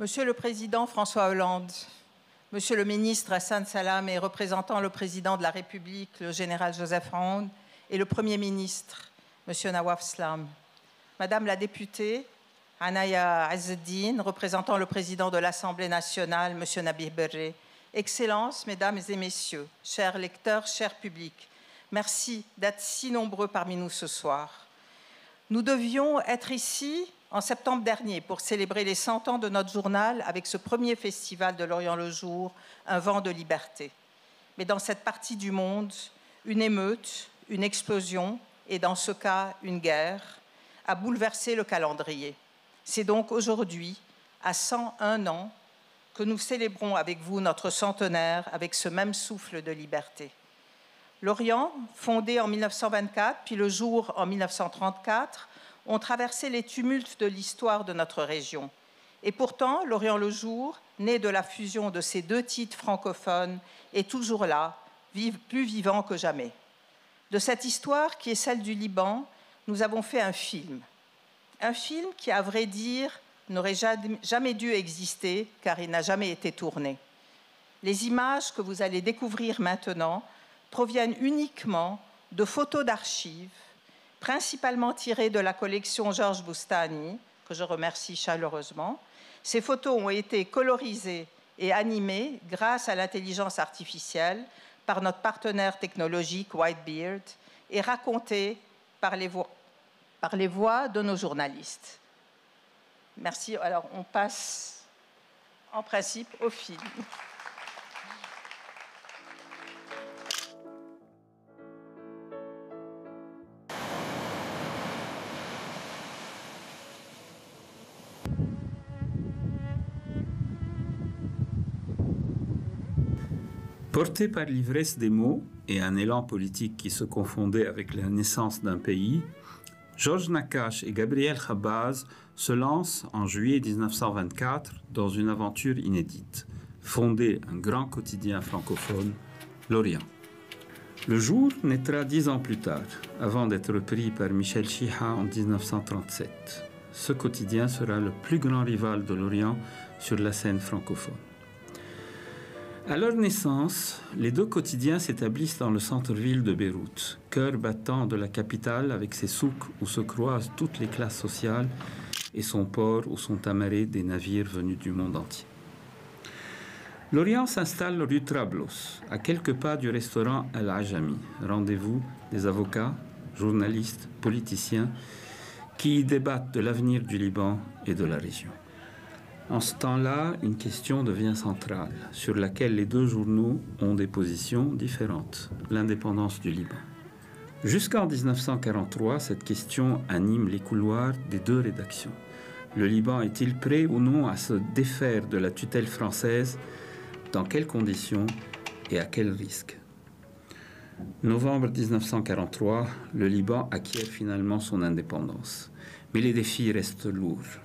Monsieur le Président François Hollande, Monsieur le ministre Hassan Salam et représentant le Président de la République, le général Joseph Aoun, et le Premier ministre, Monsieur Nawaf Slam, Madame la députée Anaya Azzeddine, représentant le Président de l'Assemblée nationale, Monsieur Nabih Berri, Excellences, Mesdames et Messieurs, chers lecteurs, chers publics, merci d'être si nombreux parmi nous ce soir. Nous devions être ici en septembre dernier pour célébrer les 100 ans de notre journal avec ce premier festival de L'Orient le jour, un vent de liberté. Mais dans cette partie du monde, une émeute, une explosion et dans ce cas une guerre a bouleversé le calendrier. C'est donc aujourd'hui, à 101 ans, que nous célébrons avec vous notre centenaire avec ce même souffle de liberté. L'Orient, fondé en 1924, puis le jour en 1934, ont traversé les tumultes de l'histoire de notre région. Et pourtant, L'Orient le jour, né de la fusion de ces deux titres francophones, est toujours là, plus vivant que jamais. De cette histoire, qui est celle du Liban, nous avons fait un film. Un film qui, à vrai dire, n'aurait jamais dû exister, car il n'a jamais été tourné. Les images que vous allez découvrir maintenant proviennent uniquement de photos d'archives, principalement tirées de la collection Georges Boustani, que je remercie chaleureusement. Ces photos ont été colorisées et animées grâce à l'intelligence artificielle par notre partenaire technologique Whitebeard et racontées par les voix de nos journalistes. Merci. Alors, on passe en principe au film. Porté par l'ivresse des mots et un élan politique qui se confondait avec la naissance d'un pays, Georges Nakache et Gabriel Khabbaz se lancent en juillet 1924 dans une aventure inédite, fonder un grand quotidien francophone, L'Orient. Le jour naîtra 10 ans plus tard, avant d'être repris par Michel Chiha en 1937. Ce quotidien sera le plus grand rival de L'Orient sur la scène francophone. À leur naissance, les deux quotidiens s'établissent dans le centre-ville de Beyrouth, cœur battant de la capitale avec ses souks où se croisent toutes les classes sociales et son port où sont amarrés des navires venus du monde entier. L'Orient s'installe rue Trablos, à quelques pas du restaurant Al-Ajami, rendez-vous des avocats, journalistes, politiciens qui y débattent de l'avenir du Liban et de la région. En ce temps-là, une question devient centrale, sur laquelle les deux journaux ont des positions différentes, l'indépendance du Liban. Jusqu'en 1943, cette question anime les couloirs des deux rédactions. Le Liban est-il prêt ou non à se défaire de la tutelle française? Dans quelles conditions et à quel risque? Novembre 1943, le Liban acquiert finalement son indépendance. Mais les défis restent lourds.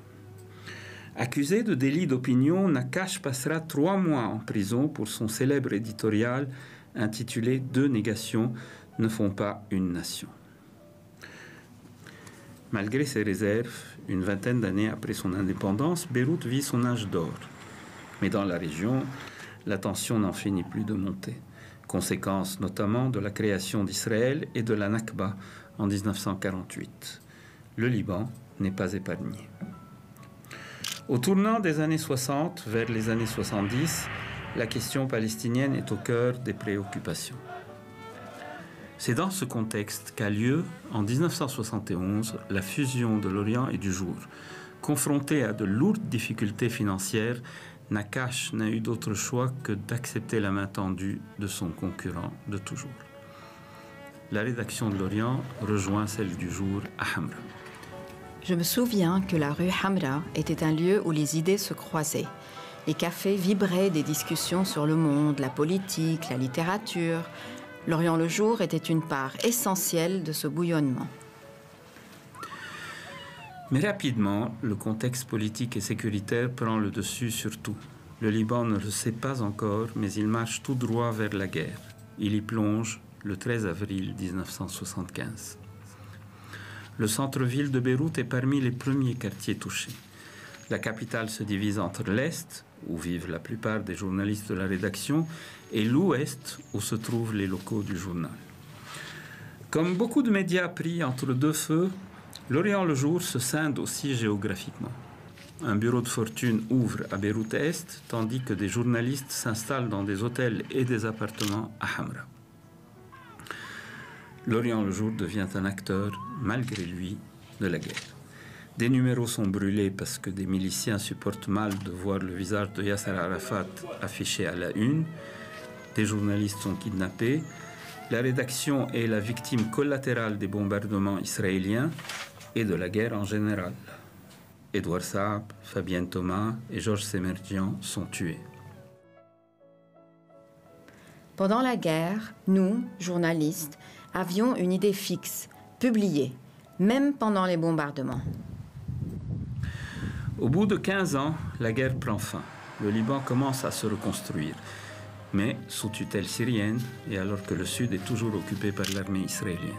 Accusé de délit d'opinion, Nakache passera 3 mois en prison pour son célèbre éditorial intitulé « Deux négations ne font pas une nation ». Malgré ses réserves, une vingtaine d'années après son indépendance, Beyrouth vit son âge d'or. Mais dans la région, la tension n'en finit plus de monter. Conséquence notamment de la création d'Israël et de la Nakba en 1948. Le Liban n'est pas épargné. Au tournant des années 60 vers les années 70, la question palestinienne est au cœur des préoccupations. C'est dans ce contexte qu'a lieu, en 1971, la fusion de l'Orient et du Jour. Confronté à de lourdes difficultés financières, Nakache n'a eu d'autre choix que d'accepter la main tendue de son concurrent de toujours. La rédaction de l'Orient rejoint celle du Jour à Hamra. Je me souviens que la rue Hamra était un lieu où les idées se croisaient. Les cafés vibraient des discussions sur le monde, la politique, la littérature. L'Orient le jour était une part essentielle de ce bouillonnement. Mais rapidement, le contexte politique et sécuritaire prend le dessus sur tout. Le Liban ne le sait pas encore, mais il marche tout droit vers la guerre. Il y plonge le 13 avril 1975. Le centre-ville de Beyrouth est parmi les premiers quartiers touchés. La capitale se divise entre l'Est, où vivent la plupart des journalistes de la rédaction, et l'Ouest, où se trouvent les locaux du journal. Comme beaucoup de médias pris entre deux feux, l'Orient le Jour se scinde aussi géographiquement. Un bureau de fortune ouvre à Beyrouth-Est, tandis que des journalistes s'installent dans des hôtels et des appartements à Hamra. L'Orient le Jour devient un acteur, malgré lui, de la guerre. Des numéros sont brûlés parce que des miliciens supportent mal de voir le visage de Yasser Arafat affiché à la une. Des journalistes sont kidnappés. La rédaction est la victime collatérale des bombardements israéliens et de la guerre en général. Edouard Saab, Fabienne Thomas et Georges Semerjian sont tués. Pendant la guerre, nous, journalistes, avions une idée fixe, publiée, même pendant les bombardements. Au bout de 15 ans, la guerre prend fin. Le Liban commence à se reconstruire, mais sous tutelle syrienne et alors que le sud est toujours occupé par l'armée israélienne.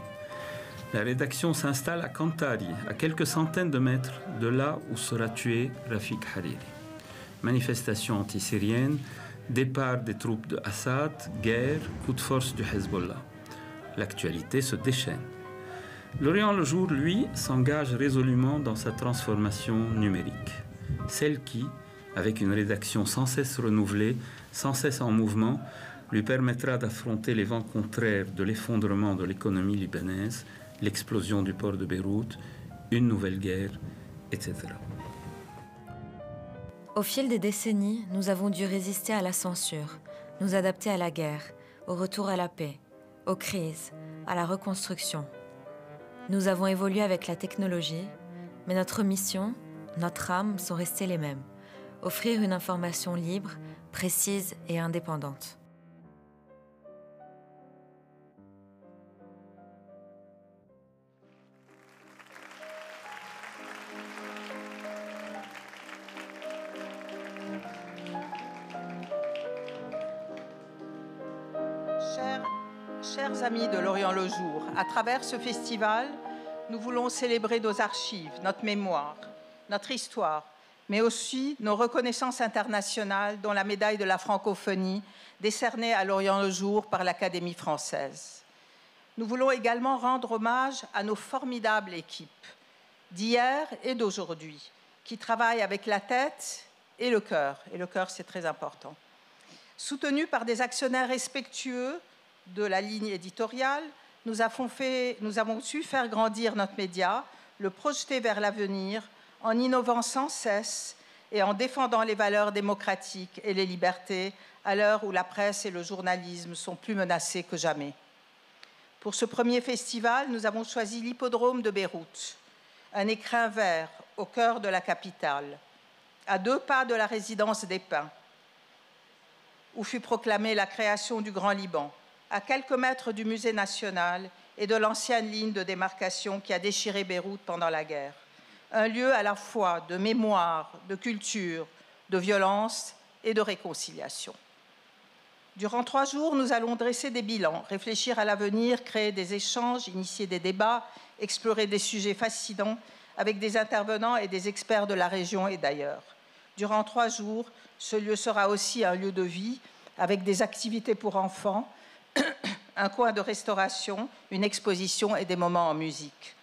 La rédaction s'installe à Kantari, à quelques centaines de mètres de là où sera tué Rafik Hariri. Manifestations anti-syriennes, départ des troupes de Assad, guerre, coup de force du Hezbollah. L'actualité se déchaîne. L'Orient le Jour, lui, s'engage résolument dans sa transformation numérique. Celle qui, avec une rédaction sans cesse renouvelée, sans cesse en mouvement, lui permettra d'affronter les vents contraires de l'effondrement de l'économie libanaise, l'explosion du port de Beyrouth, une nouvelle guerre, etc. Au fil des décennies, nous avons dû résister à la censure, nous adapter à la guerre, au retour à la paix, aux crises, à la reconstruction. Nous avons évolué avec la technologie, mais notre mission, notre âme sont restées les mêmes. Offrir une information libre, précise et indépendante. Chers amis de l'Orient le Jour, à travers ce festival, nous voulons célébrer nos archives, notre mémoire, notre histoire, mais aussi nos reconnaissances internationales, dont la médaille de la francophonie décernée à l'Orient le Jour par l'Académie française. Nous voulons également rendre hommage à nos formidables équipes d'hier et d'aujourd'hui, qui travaillent avec la tête et le cœur c'est très important. Soutenus par des actionnaires respectueux de la ligne éditoriale, nous avons su faire grandir notre média, le projeter vers l'avenir, en innovant sans cesse et en défendant les valeurs démocratiques et les libertés à l'heure où la presse et le journalisme sont plus menacés que jamais. Pour ce premier festival, nous avons choisi l'hippodrome de Beyrouth, un écrin vert au cœur de la capitale, à 2 pas de la résidence des Pins, où fut proclamée la création du Grand Liban, à quelques mètres du musée national et de l'ancienne ligne de démarcation qui a déchiré Beyrouth pendant la guerre. Un lieu à la fois de mémoire, de culture, de violence et de réconciliation. Durant 3 jours, nous allons dresser des bilans, réfléchir à l'avenir, créer des échanges, initier des débats, explorer des sujets fascinants avec des intervenants et des experts de la région et d'ailleurs. Durant 3 jours, ce lieu sera aussi un lieu de vie avec des activités pour enfants, un coin de restauration, une exposition et des moments en musique.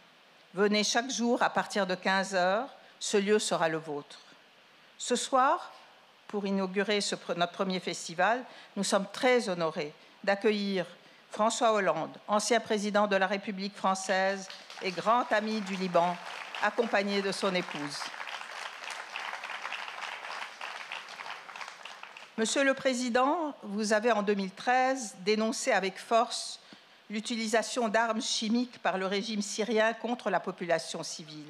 Venez chaque jour à partir de 15h, ce lieu sera le vôtre. Ce soir, pour inaugurer notre premier festival, nous sommes très honorés d'accueillir François Hollande, ancien président de la République française et grand ami du Liban, accompagné de son épouse. Monsieur le Président, vous avez en 2013 dénoncé avec force l'utilisation d'armes chimiques par le régime syrien contre la population civile,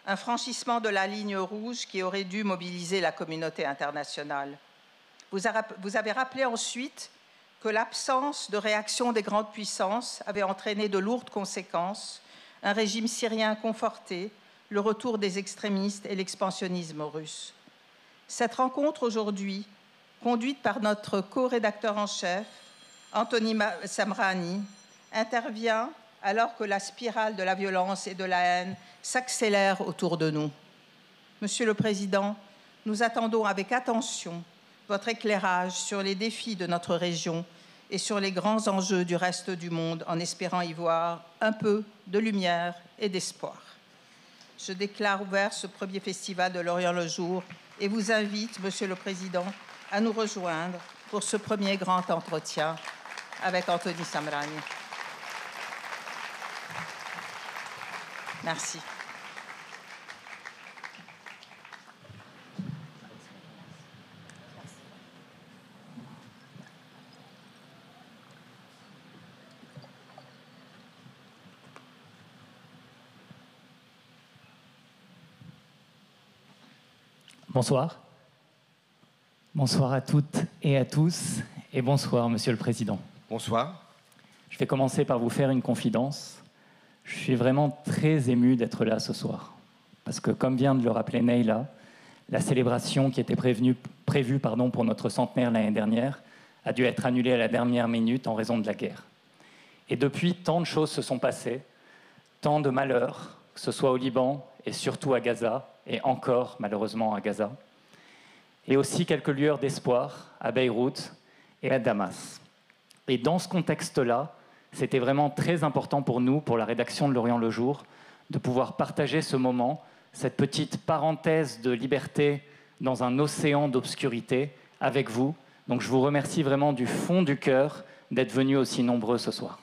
un franchissement de la ligne rouge qui aurait dû mobiliser la communauté internationale. Vous avez rappelé ensuite que l'absence de réaction des grandes puissances avait entraîné de lourdes conséquences, un régime syrien conforté, le retour des extrémistes et l'expansionnisme russe. Cette rencontre aujourd'hui, conduite par notre co-rédacteur en chef, Anthony Samrani, intervient alors que la spirale de la violence et de la haine s'accélère autour de nous. Monsieur le Président, nous attendons avec attention votre éclairage sur les défis de notre région et sur les grands enjeux du reste du monde, en espérant y voir un peu de lumière et d'espoir. Je déclare ouvert ce premier festival de l'Orient le jour et vous invite, Monsieur le Président, à nous rejoindre pour ce premier grand entretien avec Anthony Samrani. Merci. Bonsoir. Bonsoir à toutes et à tous, et bonsoir, Monsieur le Président. Bonsoir. Je vais commencer par vous faire une confidence. Je suis vraiment très ému d'être là ce soir. Parce que, comme vient de le rappeler Neila, la célébration qui était prévue pour notre centenaire l'année dernière a dû être annulée à la dernière minute en raison de la guerre. Et depuis, tant de choses se sont passées, tant de malheurs, que ce soit au Liban et surtout à Gaza, et encore malheureusement à Gaza, et aussi quelques lueurs d'espoir à Beyrouth et à Damas. Et dans ce contexte-là, c'était vraiment très important pour nous, pour la rédaction de l'Orient le jour, de pouvoir partager ce moment, cette petite parenthèse de liberté dans un océan d'obscurité avec vous. Donc je vous remercie vraiment du fond du cœur d'être venus aussi nombreux ce soir.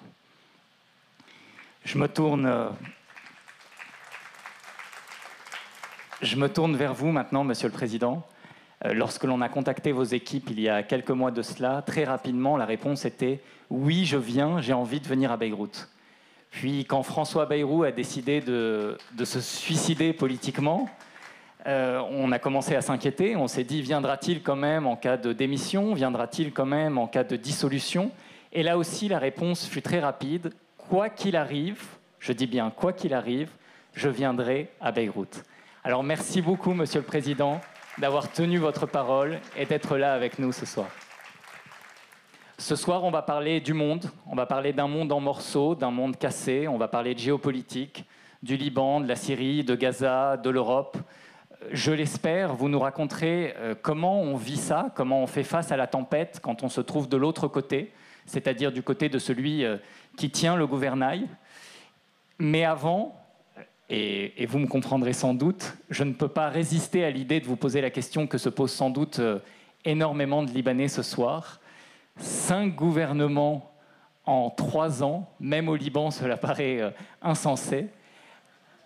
Je me tourne vers vous maintenant, Monsieur le Président. Lorsque l'on a contacté vos équipes il y a quelques mois de cela, très rapidement, la réponse était « Oui, je viens, j'ai envie de venir à Beyrouth ». Puis, quand François Bayrou a décidé de se suicider politiquement, on a commencé à s'inquiéter. On s'est dit « Viendra-t-il quand même en cas de démission ? Viendra-t-il quand même en cas de dissolution ?» Et là aussi, la réponse fut très rapide. « Quoi qu'il arrive, je dis bien quoi qu'il arrive, je viendrai à Beyrouth ». Alors, merci beaucoup, Monsieur le Président, d'avoir tenu votre parole et d'être là avec nous ce soir. Ce soir, on va parler du monde, on va parler d'un monde en morceaux, d'un monde cassé, on va parler de géopolitique, du Liban, de la Syrie, de Gaza, de l'Europe. Je l'espère, vous nous raconterez comment on vit ça, comment on fait face à la tempête quand on se trouve de l'autre côté, c'est-à-dire du côté de celui qui tient le gouvernail. Mais avant, et vous me comprendrez sans doute, je ne peux pas résister à l'idée de vous poser la question que se posent sans doute énormément de Libanais ce soir. 5 gouvernements en 3 ans, même au Liban, cela paraît insensé.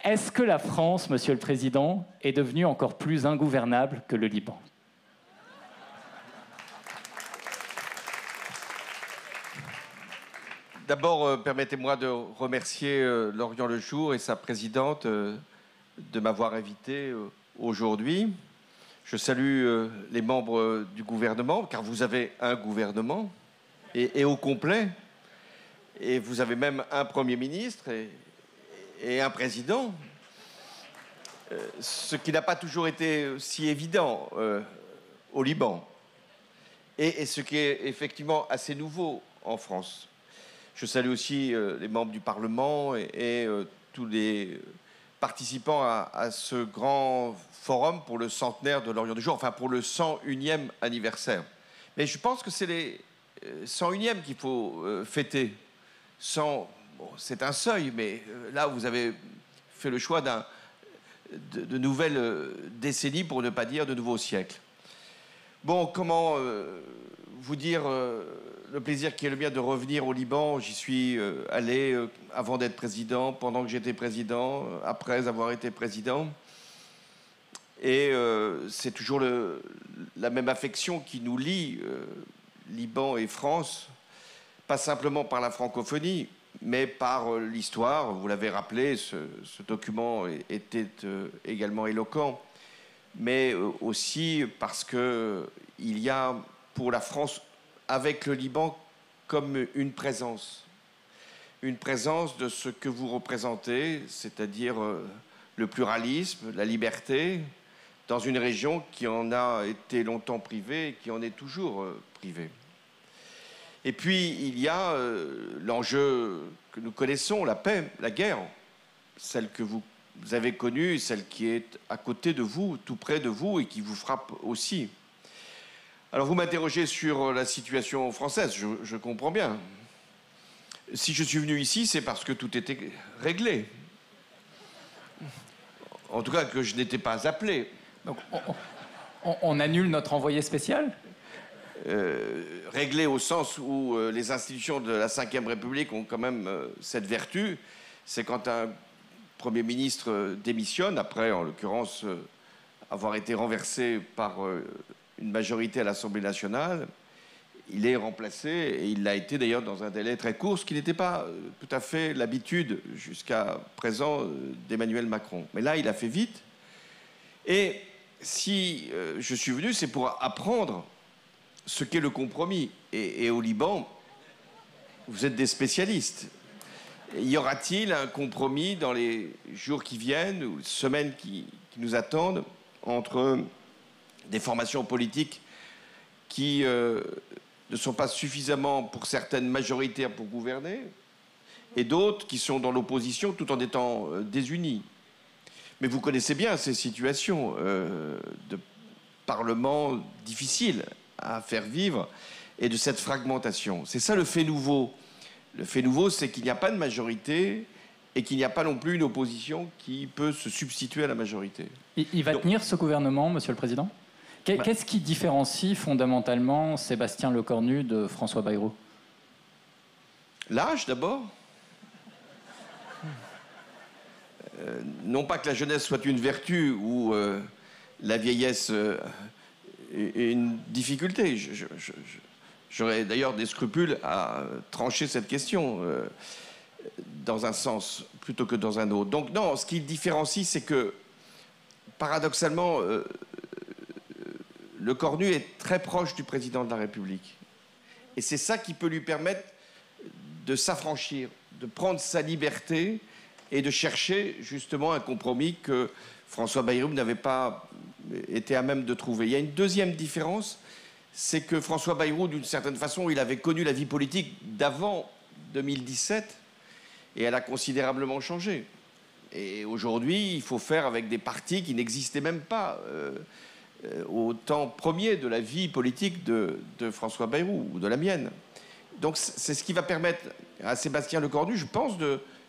Est-ce que la France, Monsieur le Président, est devenue encore plus ingouvernable que le Liban ? D'abord, permettez-moi de remercier l'Orient le jour et sa présidente de m'avoir invité aujourd'hui. Je salue les membres du gouvernement, car vous avez un gouvernement, et au complet. Et vous avez même un Premier ministre et un président, ce qui n'a pas toujours été si évident au Liban, et ce qui est effectivement assez nouveau en France. Je salue aussi les membres du Parlement et tous les participants à ce grand forum pour le centenaire de l'Orient du jour, enfin pour le 101e anniversaire. Mais je pense que c'est les 101e qu'il faut fêter. Bon, c'est un seuil, mais là, vous avez fait le choix de nouvelles décennies, pour ne pas dire de nouveaux siècles. Bon, comment vous dire le plaisir qui est le mien de revenir au Liban. J'y suis allé avant d'être président, pendant que j'étais président, après avoir été président. Et c'est toujours la même affection qui nous lie, Liban et France, pas simplement par la francophonie, mais par l'histoire. Vous l'avez rappelé, ce document était également éloquent, mais aussi parce qu'il y a pour la France, avec le Liban, comme une présence de ce que vous représentez, c'est-à-dire le pluralisme, la liberté, dans une région qui en a été longtemps privée et qui en est toujours privée. Et puis, il y a l'enjeu que nous connaissons, la paix, la guerre, celle que vous vous avez connue, celle qui est à côté de vous, tout près de vous, et qui vous frappe aussi. Alors vous m'interrogez sur la situation française, je comprends bien. Si je suis venu ici, c'est parce que tout était réglé. En tout cas, que je n'étais pas appelé. Donc, on annule notre envoyé spécial ? Réglé au sens où les institutions de la Ve République ont quand même cette vertu, c'est quand un Premier ministre démissionne, après, en l'occurrence, avoir été renversé par une majorité à l'Assemblée nationale, il est remplacé, et il l'a été d'ailleurs dans un délai très court, ce qui n'était pas tout à fait l'habitude jusqu'à présent d'Emmanuel Macron. Mais là, il a fait vite. Et si je suis venu, c'est pour apprendre ce qu'est le compromis. Et au Liban, vous êtes des spécialistes. Y aura-t-il un compromis dans les jours qui viennent, ou les semaines qui nous attendent, entre des formations politiques qui ne sont pas suffisamment, pour certaines, majoritaires pour gouverner, et d'autres qui sont dans l'opposition tout en étant désunies. Mais vous connaissez bien ces situations de parlement difficiles à faire vivre et de cette fragmentation. C'est ça le fait nouveau. Le fait nouveau, c'est qu'il n'y a pas de majorité et qu'il n'y a pas non plus une opposition qui peut se substituer à la majorité. Il va tenir ce gouvernement, Monsieur le Président ? Qu'est-ce qui différencie fondamentalement Sébastien Lecornu de François Bayrou ? L'âge, d'abord. Non pas que la jeunesse soit une vertu ou la vieillesse une difficulté. J'aurais d'ailleurs des scrupules à trancher cette question dans un sens plutôt que dans un autre. Donc non, ce qui différencie, c'est que, paradoxalement, Lecornu est très proche du président de la République. Et c'est ça qui peut lui permettre de s'affranchir, de prendre sa liberté et de chercher justement un compromis que François Bayrou n'avait pas été à même de trouver. Il y a une deuxième différence, c'est que François Bayrou, d'une certaine façon, il avait connu la vie politique d'avant 2017 et elle a considérablement changé. Et aujourd'hui, il faut faire avec des partis qui n'existaient même pas au temps premier de la vie politique de François Bayrou ou de la mienne. Donc c'est ce qui va permettre à Sébastien Lecornu, je pense,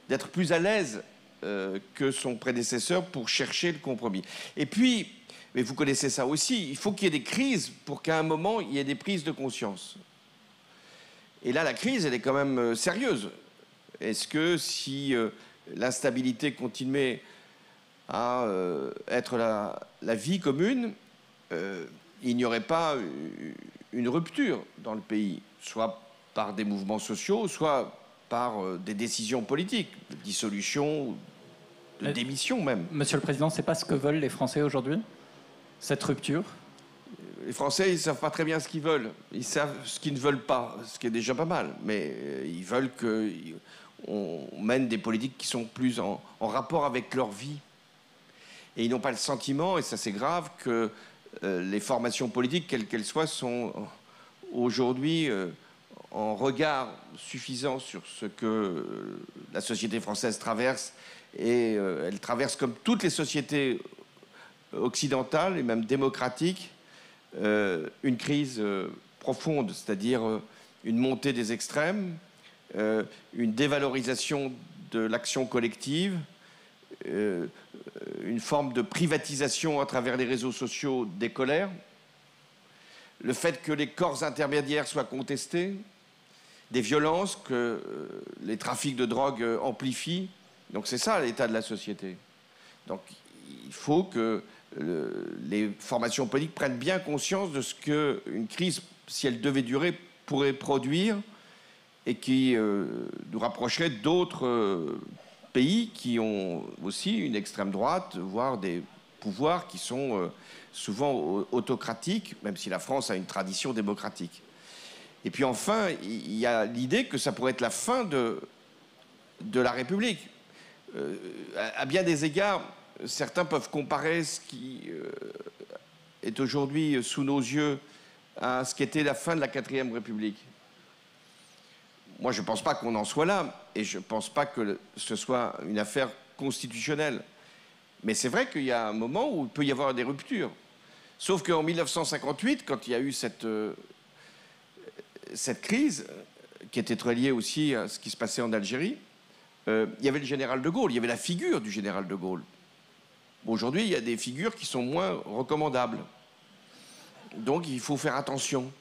d'être plus à l'aise que son prédécesseur pour chercher le compromis. Et puis, mais vous connaissez ça aussi, il faut qu'il y ait des crises pour qu'à un moment, il y ait des prises de conscience. Et là, la crise, elle est quand même sérieuse. Est-ce que si l'instabilité continuait à être la vie commune, il n'y aurait pas une rupture dans le pays, soit par des mouvements sociaux, soit par des décisions politiques, de dissolution, de démission même. Monsieur le Président, c'est pas ce que veulent les Français aujourd'hui, cette rupture ? Les Français, ils ne savent pas très bien ce qu'ils veulent. Ils savent ce qu'ils ne veulent pas, ce qui est déjà pas mal. Mais ils veulent qu'on mène des politiques qui sont plus en rapport avec leur vie. Et ils n'ont pas le sentiment, et ça c'est grave, que les formations politiques, quelles qu'elles soient, sont aujourd'hui en regard suffisant sur ce que la société française traverse. Et elle traverse, comme toutes les sociétés occidentales et même démocratiques, une crise profonde, c'est-à-dire une montée des extrêmes, une dévalorisation de l'action collective, une forme de privatisation à travers les réseaux sociaux des colères, le fait que les corps intermédiaires soient contestés, des violences que les trafics de drogue amplifient. Donc c'est ça l'état de la société. Donc il faut que les formations politiques prennent bien conscience de ce qu'une crise, si elle devait durer, pourrait produire et qui nous rapprocherait d'autres pays qui ont aussi une extrême droite, voire des pouvoirs qui sont souvent autocratiques, même si la France a une tradition démocratique. Et puis enfin, il y a l'idée que ça pourrait être la fin de la République. À bien des égards, certains peuvent comparer ce qui est aujourd'hui sous nos yeux à ce qu'était la fin de la IVe République. Moi, je ne pense pas qu'on en soit là, et je ne pense pas que ce soit une affaire constitutionnelle. Mais c'est vrai qu'il y a un moment où il peut y avoir des ruptures. Sauf qu'en 1958, quand il y a eu cette crise, qui était très liée aussi à ce qui se passait en Algérie, il y avait le général de Gaulle, il y avait la figure du général de Gaulle. Aujourd'hui, il y a des figures qui sont moins recommandables. Donc il faut faire attention.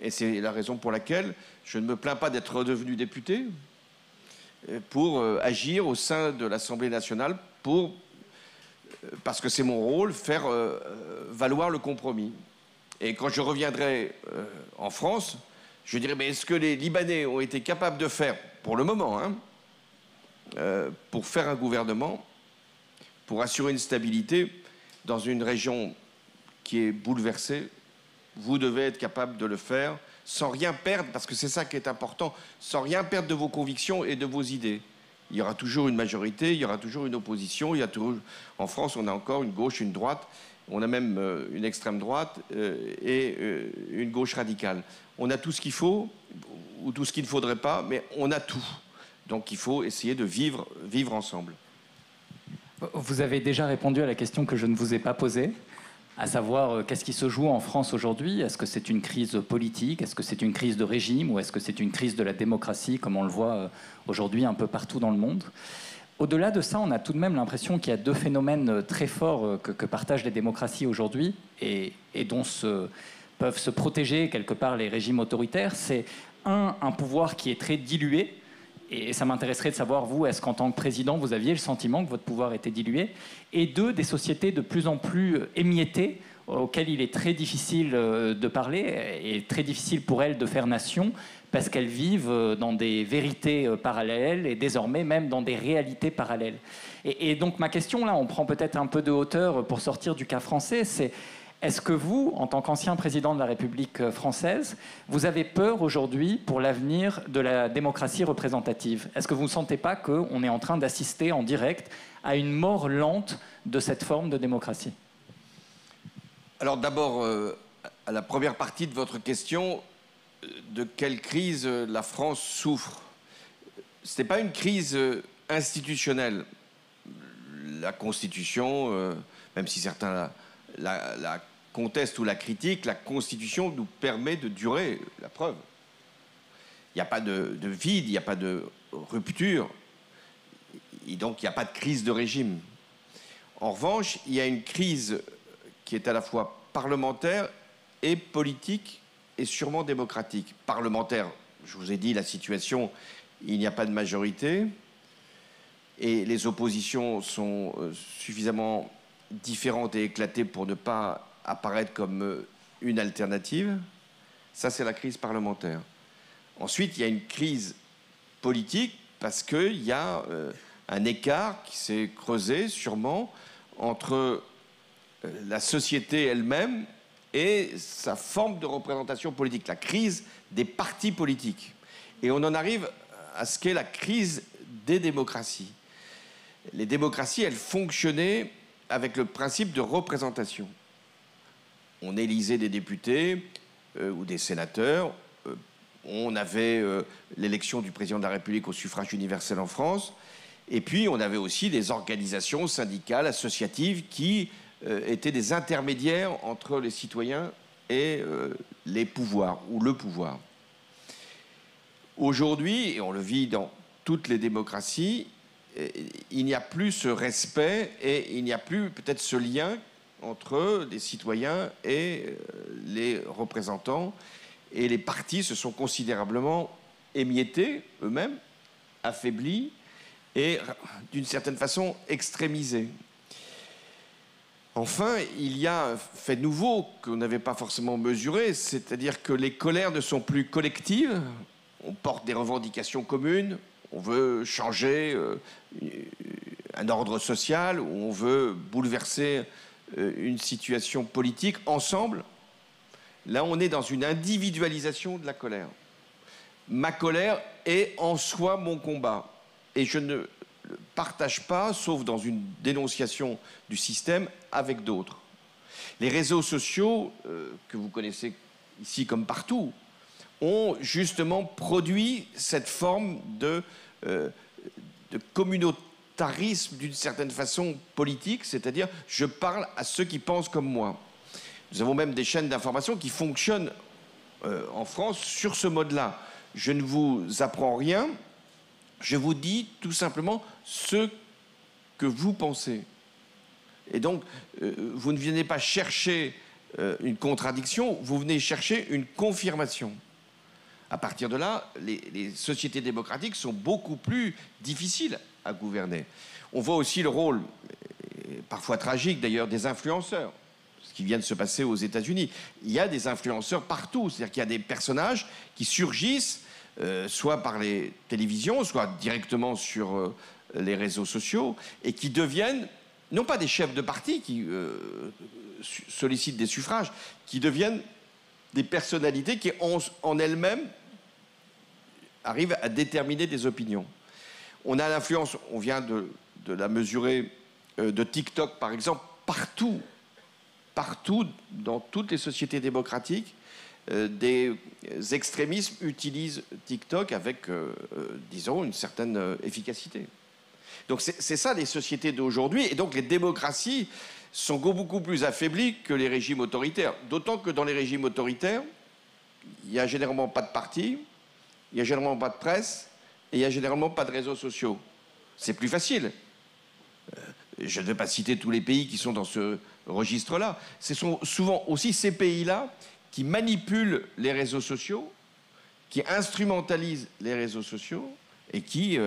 Et c'est la raison pour laquelle je ne me plains pas d'être redevenu député pour agir au sein de l'Assemblée nationale parce que c'est mon rôle, faire valoir le compromis. Et quand je reviendrai en France, je dirais, mais est-ce que les Libanais ont été capables de faire, pour le moment, pour faire un gouvernement, pour assurer une stabilité dans une région qui est bouleversée? Vous devez être capable de le faire sans rien perdre, parce que c'est ça qui est important, sans rien perdre de vos convictions et de vos idées. Il y aura toujours une majorité, il y aura toujours une opposition. En France, on a encore une gauche, une droite, on a même une extrême droite et une gauche radicale. On a tout ce qu'il faut, ou tout ce qu'il ne faudrait pas, mais on a tout. Donc il faut essayer de vivre ensemble. Vous avez déjà répondu à la question que je ne vous ai pas posée, à savoir qu'est-ce qui se joue en France aujourd'hui? Est-ce que c'est une crise politique? Est-ce que c'est une crise de régime? Ou est-ce que c'est une crise de la démocratie, comme on le voit aujourd'hui un peu partout dans le monde? Au-delà de ça, on a tout de même l'impression qu'il y a deux phénomènes très forts que partagent les démocraties aujourd'hui et dont peuvent se protéger quelque part les régimes autoritaires. C'est un pouvoir qui est très dilué. Et ça m'intéresserait de savoir, vous, est-ce qu'en tant que président, vous aviez le sentiment que votre pouvoir était dilué? Et deux, des sociétés de plus en plus émiettées, auxquelles il est très difficile de parler et très difficile pour elles de faire nation, parce qu'elles vivent dans des vérités parallèles et désormais même dans des réalités parallèles. Et donc ma question, là, on prend peut-être un peu de hauteur pour sortir du cas français, c'est: est-ce que vous, en tant qu'ancien président de la République française, vous avez peur aujourd'hui pour l'avenir de la démocratie représentative? Est-ce que vous ne sentez pas qu'on est en train d'assister en direct à une mort lente de cette forme de démocratie? Alors d'abord, à la première partie de votre question, de quelle crise la France souffre? Ce n'est pas une crise institutionnelle. La Constitution, même si certains la contestent ou la critiquent, la Constitution nous permet de durer. La preuve. Il n'y a pas de vide, il n'y a pas de rupture. Et donc, il n'y a pas de crise de régime. En revanche, il y a une crise qui est à la fois parlementaire et politique et sûrement démocratique. Parlementaire, je vous ai dit, la situation, il n'y a pas de majorité et les oppositions sont suffisamment différentes et éclatées pour ne pas apparaître comme une alternative. Ça, c'est la crise parlementaire. Ensuite, il y a une crise politique parce qu'il y a un écart qui s'est creusé sûrement entre la société elle-même et sa forme de représentation politique, la crise des partis politiques. Et on en arrive à ce qu'est la crise des démocraties. Les démocraties, elles fonctionnaient avec le principe de représentation. On élisait des députés ou des sénateurs. On avait l'élection du président de la République au suffrage universel en France. Et puis, on avait aussi des organisations syndicales, associatives, qui étaient des intermédiaires entre les citoyens et les pouvoirs, ou le pouvoir. Aujourd'hui, et on le vit dans toutes les démocraties, il n'y a plus ce respect et il n'y a plus peut-être ce lien entre les citoyens et les représentants. Et les partis se sont considérablement émiettés eux-mêmes, affaiblis et d'une certaine façon extrémisés. Enfin, il y a un fait nouveau qu'on n'avait pas forcément mesuré, c'est-à-dire que les colères ne sont plus collectives. On porte des revendications communes, on veut changer un ordre social, ou on veut bouleverser une situation politique ensemble. Là, on est dans une individualisation de la colère. Ma colère est en soi mon combat. Et je ne le partage pas, sauf dans une dénonciation du système, avec d'autres. Les réseaux sociaux, que vous connaissez ici comme partout, ont justement produit cette forme de communauté volontarisme d'une certaine façon politique, c'est-à-dire je parle à ceux qui pensent comme moi. Nous avons même des chaînes d'information qui fonctionnent en France sur ce mode-là. Je ne vous apprends rien, je vous dis tout simplement ce que vous pensez. Et donc, vous ne venez pas chercher une contradiction, vous venez chercher une confirmation. À partir de là, les sociétés démocratiques sont beaucoup plus difficiles à gouverner. On voit aussi le rôle, parfois tragique d'ailleurs, des influenceurs. Ce qui vient de se passer aux États-Unis. Il y a des influenceurs partout, c'est-à-dire qu'il y a des personnages qui surgissent, soit par les télévisions, soit directement sur les réseaux sociaux, et qui deviennent, non pas des chefs de parti qui sollicitent des suffrages, qui deviennent des personnalités qui, en elles-mêmes, arrivent à déterminer des opinions. On a l'influence, on vient de la mesurer, de TikTok, par exemple, partout, dans toutes les sociétés démocratiques, des extrémismes utilisent TikTok avec, disons, une certaine efficacité. Donc c'est ça les sociétés d'aujourd'hui, et donc les démocraties sont beaucoup plus affaiblies que les régimes autoritaires. D'autant que dans les régimes autoritaires, il n'y a généralement pas de parti, il n'y a généralement pas de presse, et il n'y a généralement pas de réseaux sociaux. C'est plus facile. Je ne vais pas citer tous les pays qui sont dans ce registre-là. Ce sont souvent aussi ces pays-là qui manipulent les réseaux sociaux, qui instrumentalisent les réseaux sociaux et qui,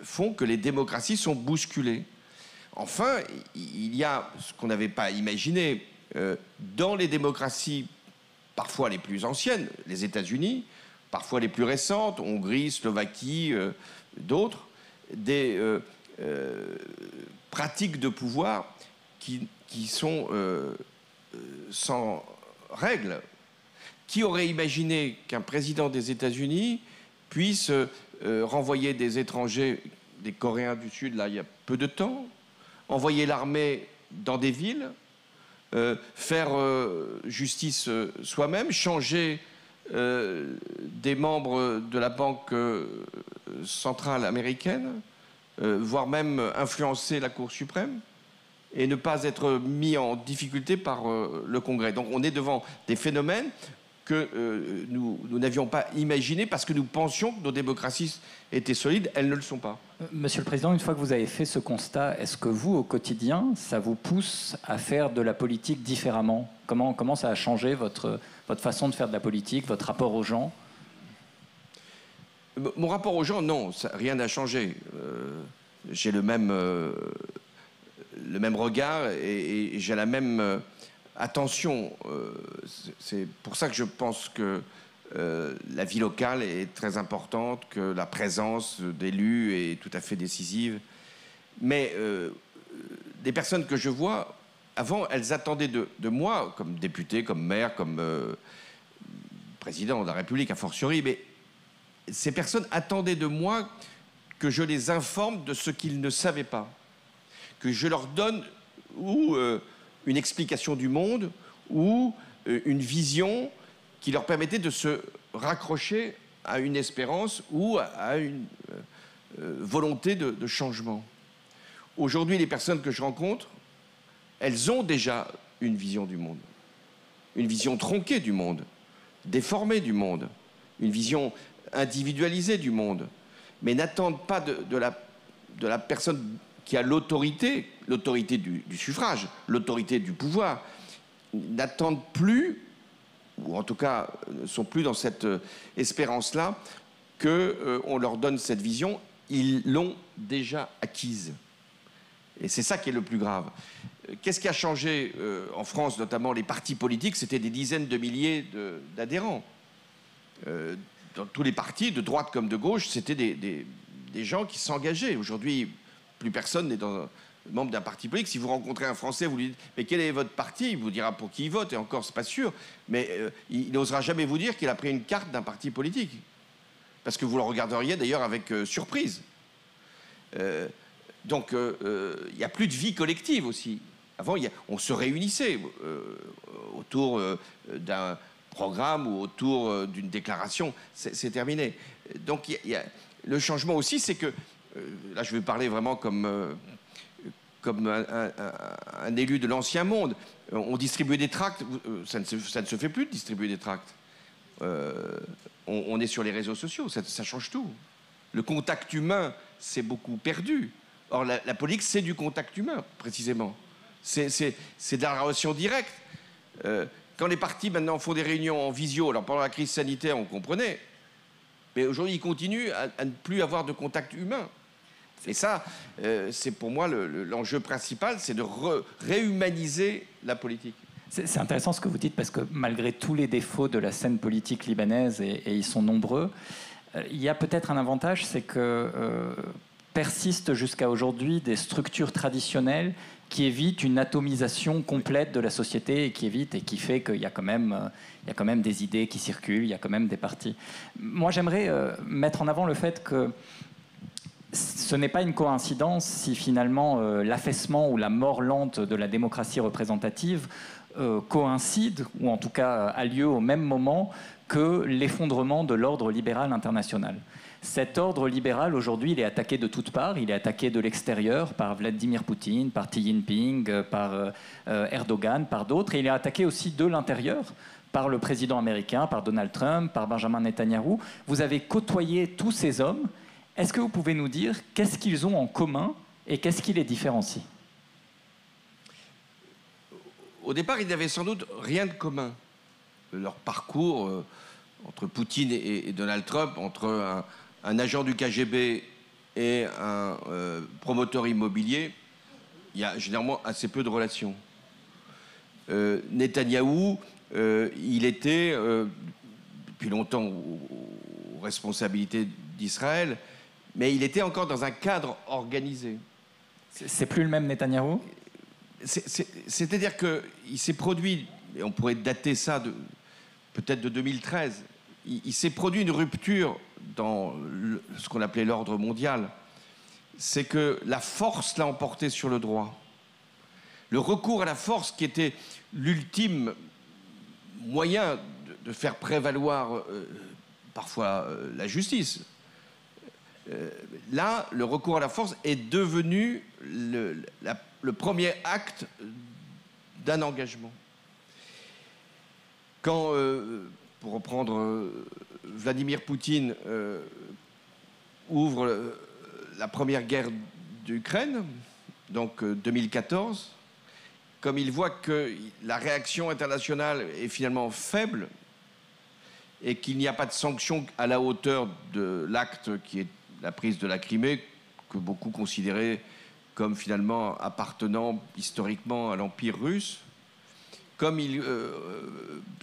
font que les démocraties sont bousculées. Enfin, il y a ce qu'on n'avait pas imaginé dans les démocraties parfois les plus anciennes, les États-Unis, parfois les plus récentes, Hongrie, Slovaquie, d'autres, des pratiques de pouvoir qui sont sans règles. Qui aurait imaginé qu'un président des États-Unis puisse renvoyer des étrangers, des Coréens du Sud, là, il y a peu de temps, envoyer l'armée dans des villes, faire justice soi-même, changer des membres de la Banque centrale américaine, voire même influencer la Cour suprême, et ne pas être mis en difficulté par le Congrès. Donc on est devant des phénomènes que nous n'avions pas imaginés parce que nous pensions que nos démocraties étaient solides. Elles ne le sont pas. Monsieur le Président, une fois que vous avez fait ce constat, est-ce que vous, au quotidien, ça vous pousse à faire de la politique différemment ? Comment ça a changé votre façon de faire de la politique, votre rapport aux gens ? Mon rapport aux gens, non, rien n'a changé. J'ai le même regard et j'ai la même attention. C'est pour ça que je pense que la vie locale est très importante, que la présence d'élus est tout à fait décisive. Mais des personnes que je vois, avant, elles attendaient de moi, comme député, comme maire, comme président de la République, a fortiori, mais ces personnes attendaient de moi que je les informe de ce qu'ils ne savaient pas, que je leur donne ou une explication du monde ou une vision qui leur permettait de se raccrocher à une espérance ou à une volonté de changement. Aujourd'hui, les personnes que je rencontre, elles ont déjà une vision du monde, une vision tronquée du monde, déformée du monde, une vision individualisée du monde, mais n'attendent pas de la personne qui a l'autorité du suffrage, l'autorité du pouvoir, n'attendent plus, ou en tout cas ne sont plus dans cette espérance-là, qu'on leur donne cette vision. Ils l'ont déjà acquise. Et c'est ça qui est le plus grave. Qu'est-ce qui a changé en France, notamment les partis politiques? C'était des dizaines de milliers d'adhérents. Dans tous les partis, de droite comme de gauche, c'était des gens qui s'engageaient. Aujourd'hui, plus personne n'est membre d'un parti politique. Si vous rencontrez un Français, vous lui dites « Mais quel est votre parti ?» Il vous dira pour qui il vote, et encore, c'est pas sûr. Mais il n'osera jamais vous dire qu'il a pris une carte d'un parti politique. Parce que vous le regarderiez d'ailleurs avec surprise. Donc, il n'y a plus de vie collective aussi. Avant, on se réunissait autour d'un programme ou autour d'une déclaration. C'est terminé. Donc, le changement aussi, c'est que là je vais parler vraiment comme un élu de l'ancien monde, on distribuait des tracts, ça ne se fait plus de distribuer des tracts. On est sur les réseaux sociaux, ça change tout. Le contact humain s'est beaucoup perdu. Or, la politique, c'est du contact humain, précisément. C'est de la relation directe. Quand les partis, maintenant, font des réunions en visio, alors pendant la crise sanitaire, on comprenait, mais aujourd'hui, ils continuent à ne plus avoir de contact humain. Et ça, c'est pour moi l'enjeu principal, c'est de réhumaniser la politique. C'est intéressant ce que vous dites, parce que malgré tous les défauts de la scène politique libanaise, et ils sont nombreux, il y a peut-être un avantage, c'est que persistent jusqu'à aujourd'hui des structures traditionnelles qui évitent une atomisation complète de la société et qui fait qu'il y a quand même des idées qui circulent, il y a quand même des partis. Moi, j'aimerais mettre en avant le fait que ce n'est pas une coïncidence si finalement l'affaissement ou la mort lente de la démocratie représentative coïncide, ou en tout cas a lieu au même moment que l'effondrement de l'ordre libéral international. Cet ordre libéral, aujourd'hui, il est attaqué de toutes parts. Il est attaqué de l'extérieur par Vladimir Poutine, par Xi Jinping, par Erdogan, par d'autres. Et il est attaqué aussi de l'intérieur par le président américain, par Donald Trump, par Benjamin Netanyahou. Vous avez côtoyé tous ces hommes. Est-ce que vous pouvez nous dire qu'est-ce qu'ils ont en commun et qu'est-ce qui les différencie? Au départ, ils n'avaient sans doute rien de commun. Leur parcours entre Poutine et Donald Trump, entre un agent du KGB et un promoteur immobilier, il y a généralement assez peu de relations. Netanyahou, il était depuis longtemps aux responsabilités d'Israël, mais il était encore dans un cadre organisé. C'est plus le même Netanyahou? C'est-à-dire qu'il s'est produit, et on pourrait dater ça peut-être de 2013, il s'est produit une rupture dans ce qu'on appelait l'ordre mondial. C'est que la force l'a emporté sur le droit. Le recours à la force, qui était l'ultime moyen de faire prévaloir parfois la justice, là, le recours à la force est devenu le premier acte d'un engagement. Quand, pour reprendre, Vladimir Poutine ouvre la première guerre d'Ukraine, donc 2014, comme il voit que la réaction internationale est finalement faible et qu'il n'y a pas de sanctions à la hauteur de l'acte qui est la prise de la Crimée, que beaucoup considéraient comme finalement appartenant historiquement à l'Empire russe, comme il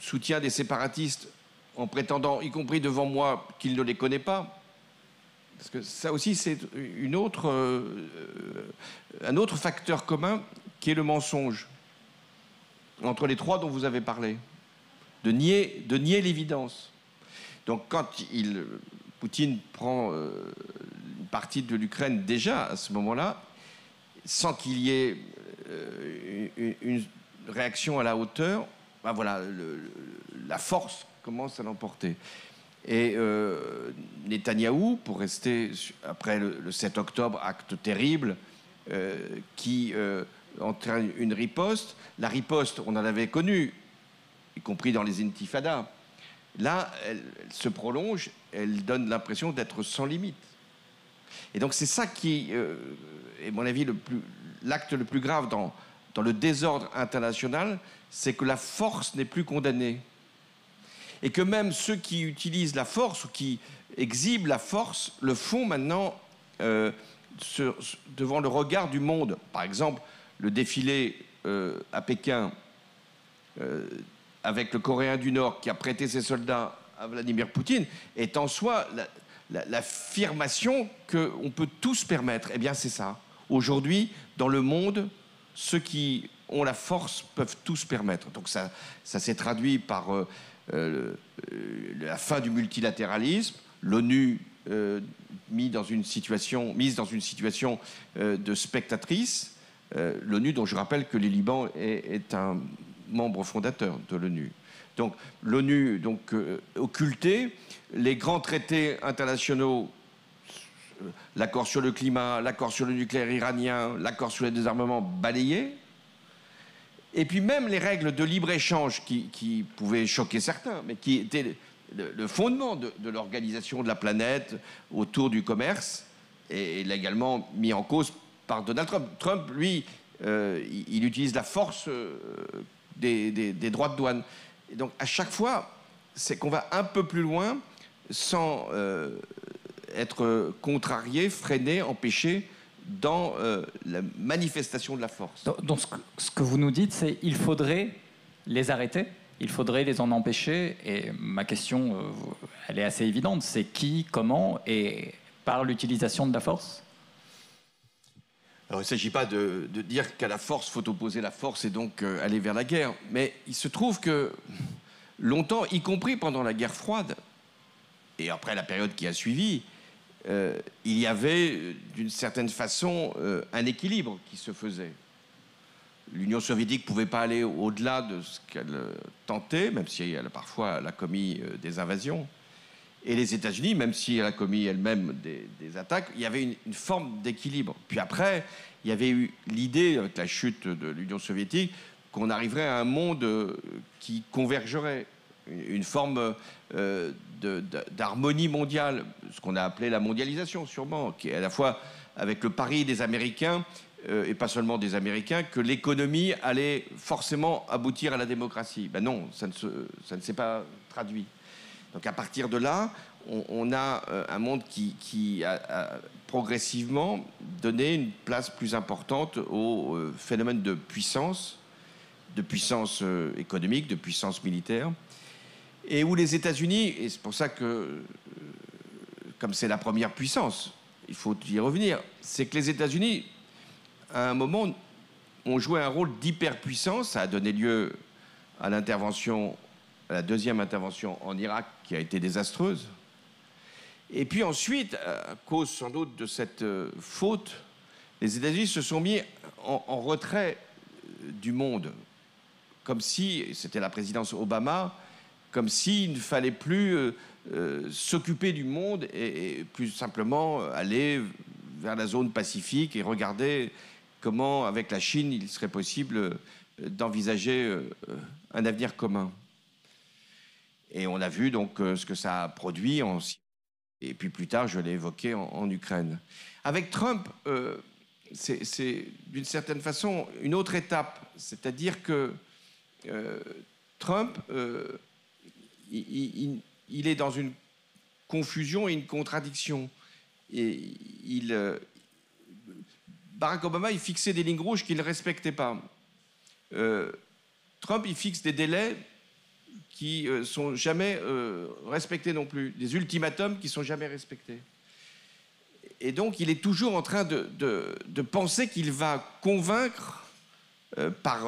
soutient des séparatistes en prétendant, y compris devant moi, qu'il ne les connaît pas, parce que ça aussi c'est un autre facteur commun qui est le mensonge, entre les trois dont vous avez parlé, de nier l'évidence. Donc quand Poutine prend une partie de l'Ukraine déjà à ce moment-là, sans qu'il y ait une réaction à la hauteur, ben voilà, la force commence à l'emporter. Et Netanyahou, pour rester après le 7 octobre, acte terrible, qui entraîne une riposte. La riposte, on en avait connu, y compris dans les intifadas. Là, elle se prolonge, elle donne l'impression d'être sans limite. Et donc c'est ça qui est, à mon avis, l'acte le plus grave dans le désordre international, c'est que la force n'est plus condamnée. Et que même ceux qui utilisent la force ou qui exhibent la force le font maintenant devant le regard du monde. Par exemple, le défilé à Pékin avec le Coréen du Nord qui a prêté ses soldats à Vladimir Poutine est en soi l'affirmation qu'on peut tout se permettre. Eh bien, c'est ça. Aujourd'hui, dans le monde, ceux qui ont la force peuvent tout se permettre. Donc ça s'est traduit par la fin du multilatéralisme, l'ONU mise dans une situation de spectatrice, l'ONU dont je rappelle que le Liban est un membre fondateur de l'ONU. Donc l'ONU occultée, les grands traités internationaux l'accord sur le climat, l'accord sur le nucléaire iranien, l'accord sur les désarmements balayés. Et puis même les règles de libre-échange qui pouvaient choquer certains, mais qui étaient le fondement de l'organisation de la planète autour du commerce, et il l'a également mis en cause par Donald Trump. Trump, lui, il utilise la force des droits de douane. Et donc à chaque fois, c'est qu'on va un peu plus loin sans être contrarié, freiné, empêché dans la manifestation de la force. Donc ce que vous nous dites, c'est qu'il faudrait les arrêter, il faudrait les en empêcher. Et ma question, elle est assez évidente, c'est qui, comment et par l'utilisation de la force? Alors il ne s'agit pas de dire qu'à la force, il faut opposer la force et donc aller vers la guerre. Mais il se trouve que longtemps, y compris pendant la guerre froide, et après la période qui a suivi, il y avait d'une certaine façon un équilibre qui se faisait. L'Union soviétique ne pouvait pas aller au-delà de ce qu'elle tentait, même si elle parfois a commis des invasions. Et les États-Unis, même si elle a commis elle-même des attaques, il y avait une forme d'équilibre. Puis après, il y avait eu l'idée, avec la chute de l'Union soviétique, qu'on arriverait à un monde qui convergerait, une forme d'harmonie mondiale, ce qu'on a appelé la mondialisation sûrement, qui est à la fois avec le pari des Américains, et pas seulement des Américains, que l'économie allait forcément aboutir à la démocratie. Ben non, ça ne s'est pas traduit. Donc à partir de là, on a un monde qui a progressivement donné une place plus importante au phénomène de puissance économique, de puissance militaire, et où les États-Unis, et c'est pour ça que, comme c'est la première puissance, il faut y revenir, c'est que les États-Unis, à un moment, ont joué un rôle d'hyperpuissance. Ça a donné lieu à la deuxième intervention en Irak, qui a été désastreuse. Et puis ensuite, à cause sans doute de cette faute, les États-Unis se sont mis en retrait du monde, comme si, c'était la présidence Obama, comme s'il ne fallait plus s'occuper du monde et plus simplement aller vers la zone Pacifique et regarder comment, avec la Chine, il serait possible d'envisager un avenir commun. Et on a vu donc ce que ça a produit, et puis plus tard, je l'ai évoqué, en Ukraine. Avec Trump, c'est d'une certaine façon une autre étape, c'est-à-dire que Trump, il est dans une confusion et une contradiction. Et Barack Obama, il fixait des lignes rouges qu'il ne respectait pas. Trump, il fixe des délais qui ne sont jamais respectés non plus, des ultimatums qui ne sont jamais respectés. Et donc, il est toujours en train de penser qu'il va convaincre, par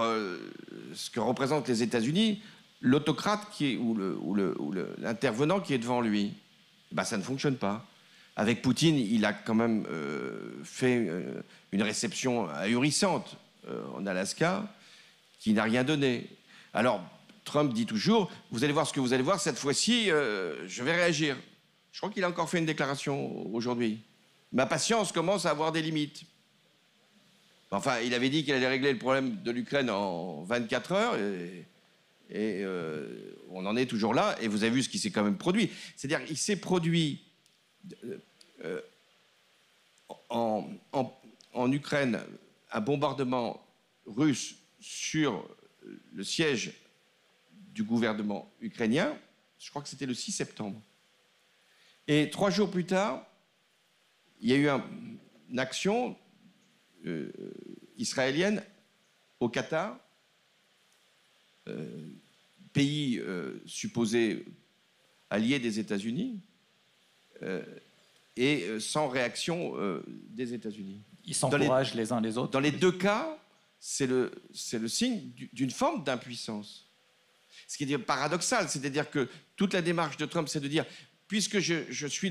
ce que représentent les États-Unis, l'autocrate ou l'intervenant qui est devant lui. Ben, ça ne fonctionne pas. Avec Poutine, il a quand même fait une réception ahurissante en Alaska qui n'a rien donné. Alors, Trump dit toujours, vous allez voir ce que vous allez voir, cette fois-ci, je vais réagir. Je crois qu'il a encore fait une déclaration aujourd'hui. Ma patience commence à avoir des limites. Enfin, il avait dit qu'il allait régler le problème de l'Ukraine en 24 heures, et on en est toujours là, et vous avez vu ce qui s'est quand même produit. C'est-à-dire qu'il s'est produit en Ukraine un bombardement russe sur le siège du gouvernement ukrainien, je crois que c'était le 6 septembre. Et 3 jours plus tard, il y a eu une action israélienne au Qatar, pays supposé allié des États-Unis, et sans réaction des États-Unis. Ils s'encouragent les uns les autres. Dans les deux cas, c'est le signe d'une forme d'impuissance. Ce qui est paradoxal, c'est-à-dire que toute la démarche de Trump, c'est de dire, puisque je suis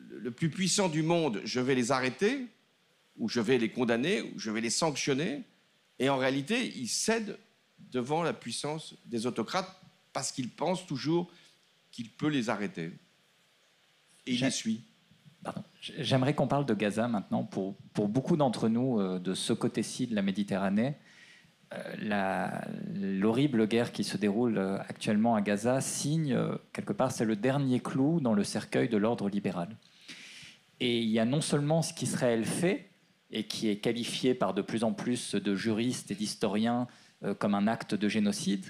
le plus puissant du monde, je vais les arrêter, ou je vais les condamner, ou je vais les sanctionner. Et en réalité, il cède devant la puissance des autocrates parce qu'il pense toujours qu'il peut les arrêter. Et il les suit. J'aimerais qu'on parle de Gaza maintenant. Pour beaucoup d'entre nous, de ce côté-ci de la Méditerranée, l'horrible guerre qui se déroule actuellement à Gaza signe, quelque part, c'est le dernier clou dans le cercueil de l'ordre libéral. Et il y a non seulement ce qu'Israël fait, et qui est qualifié par de plus en plus de juristes et d'historiens comme un acte de génocide,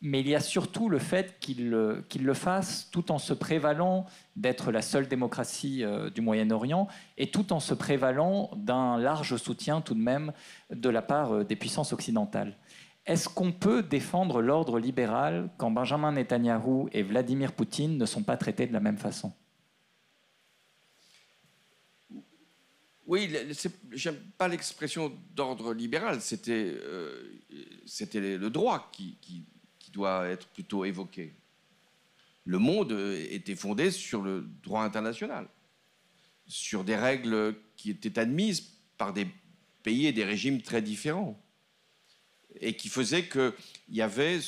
mais il y a surtout le fait qu'il le fasse tout en se prévalant d'être la seule démocratie du Moyen-Orient et tout en se prévalant d'un large soutien tout de même de la part des puissances occidentales. Est-ce qu'on peut défendre l'ordre libéral quand Benjamin Netanyahou et Vladimir Poutine ne sont pas traités de la même façon? Oui, j'aime pas l'expression d'ordre libéral, c'était le droit qui doit être plutôt évoqué. Le monde était fondé sur le droit international, sur des règles qui étaient admises par des pays et des régimes très différents, et qui faisaient qu'il y avait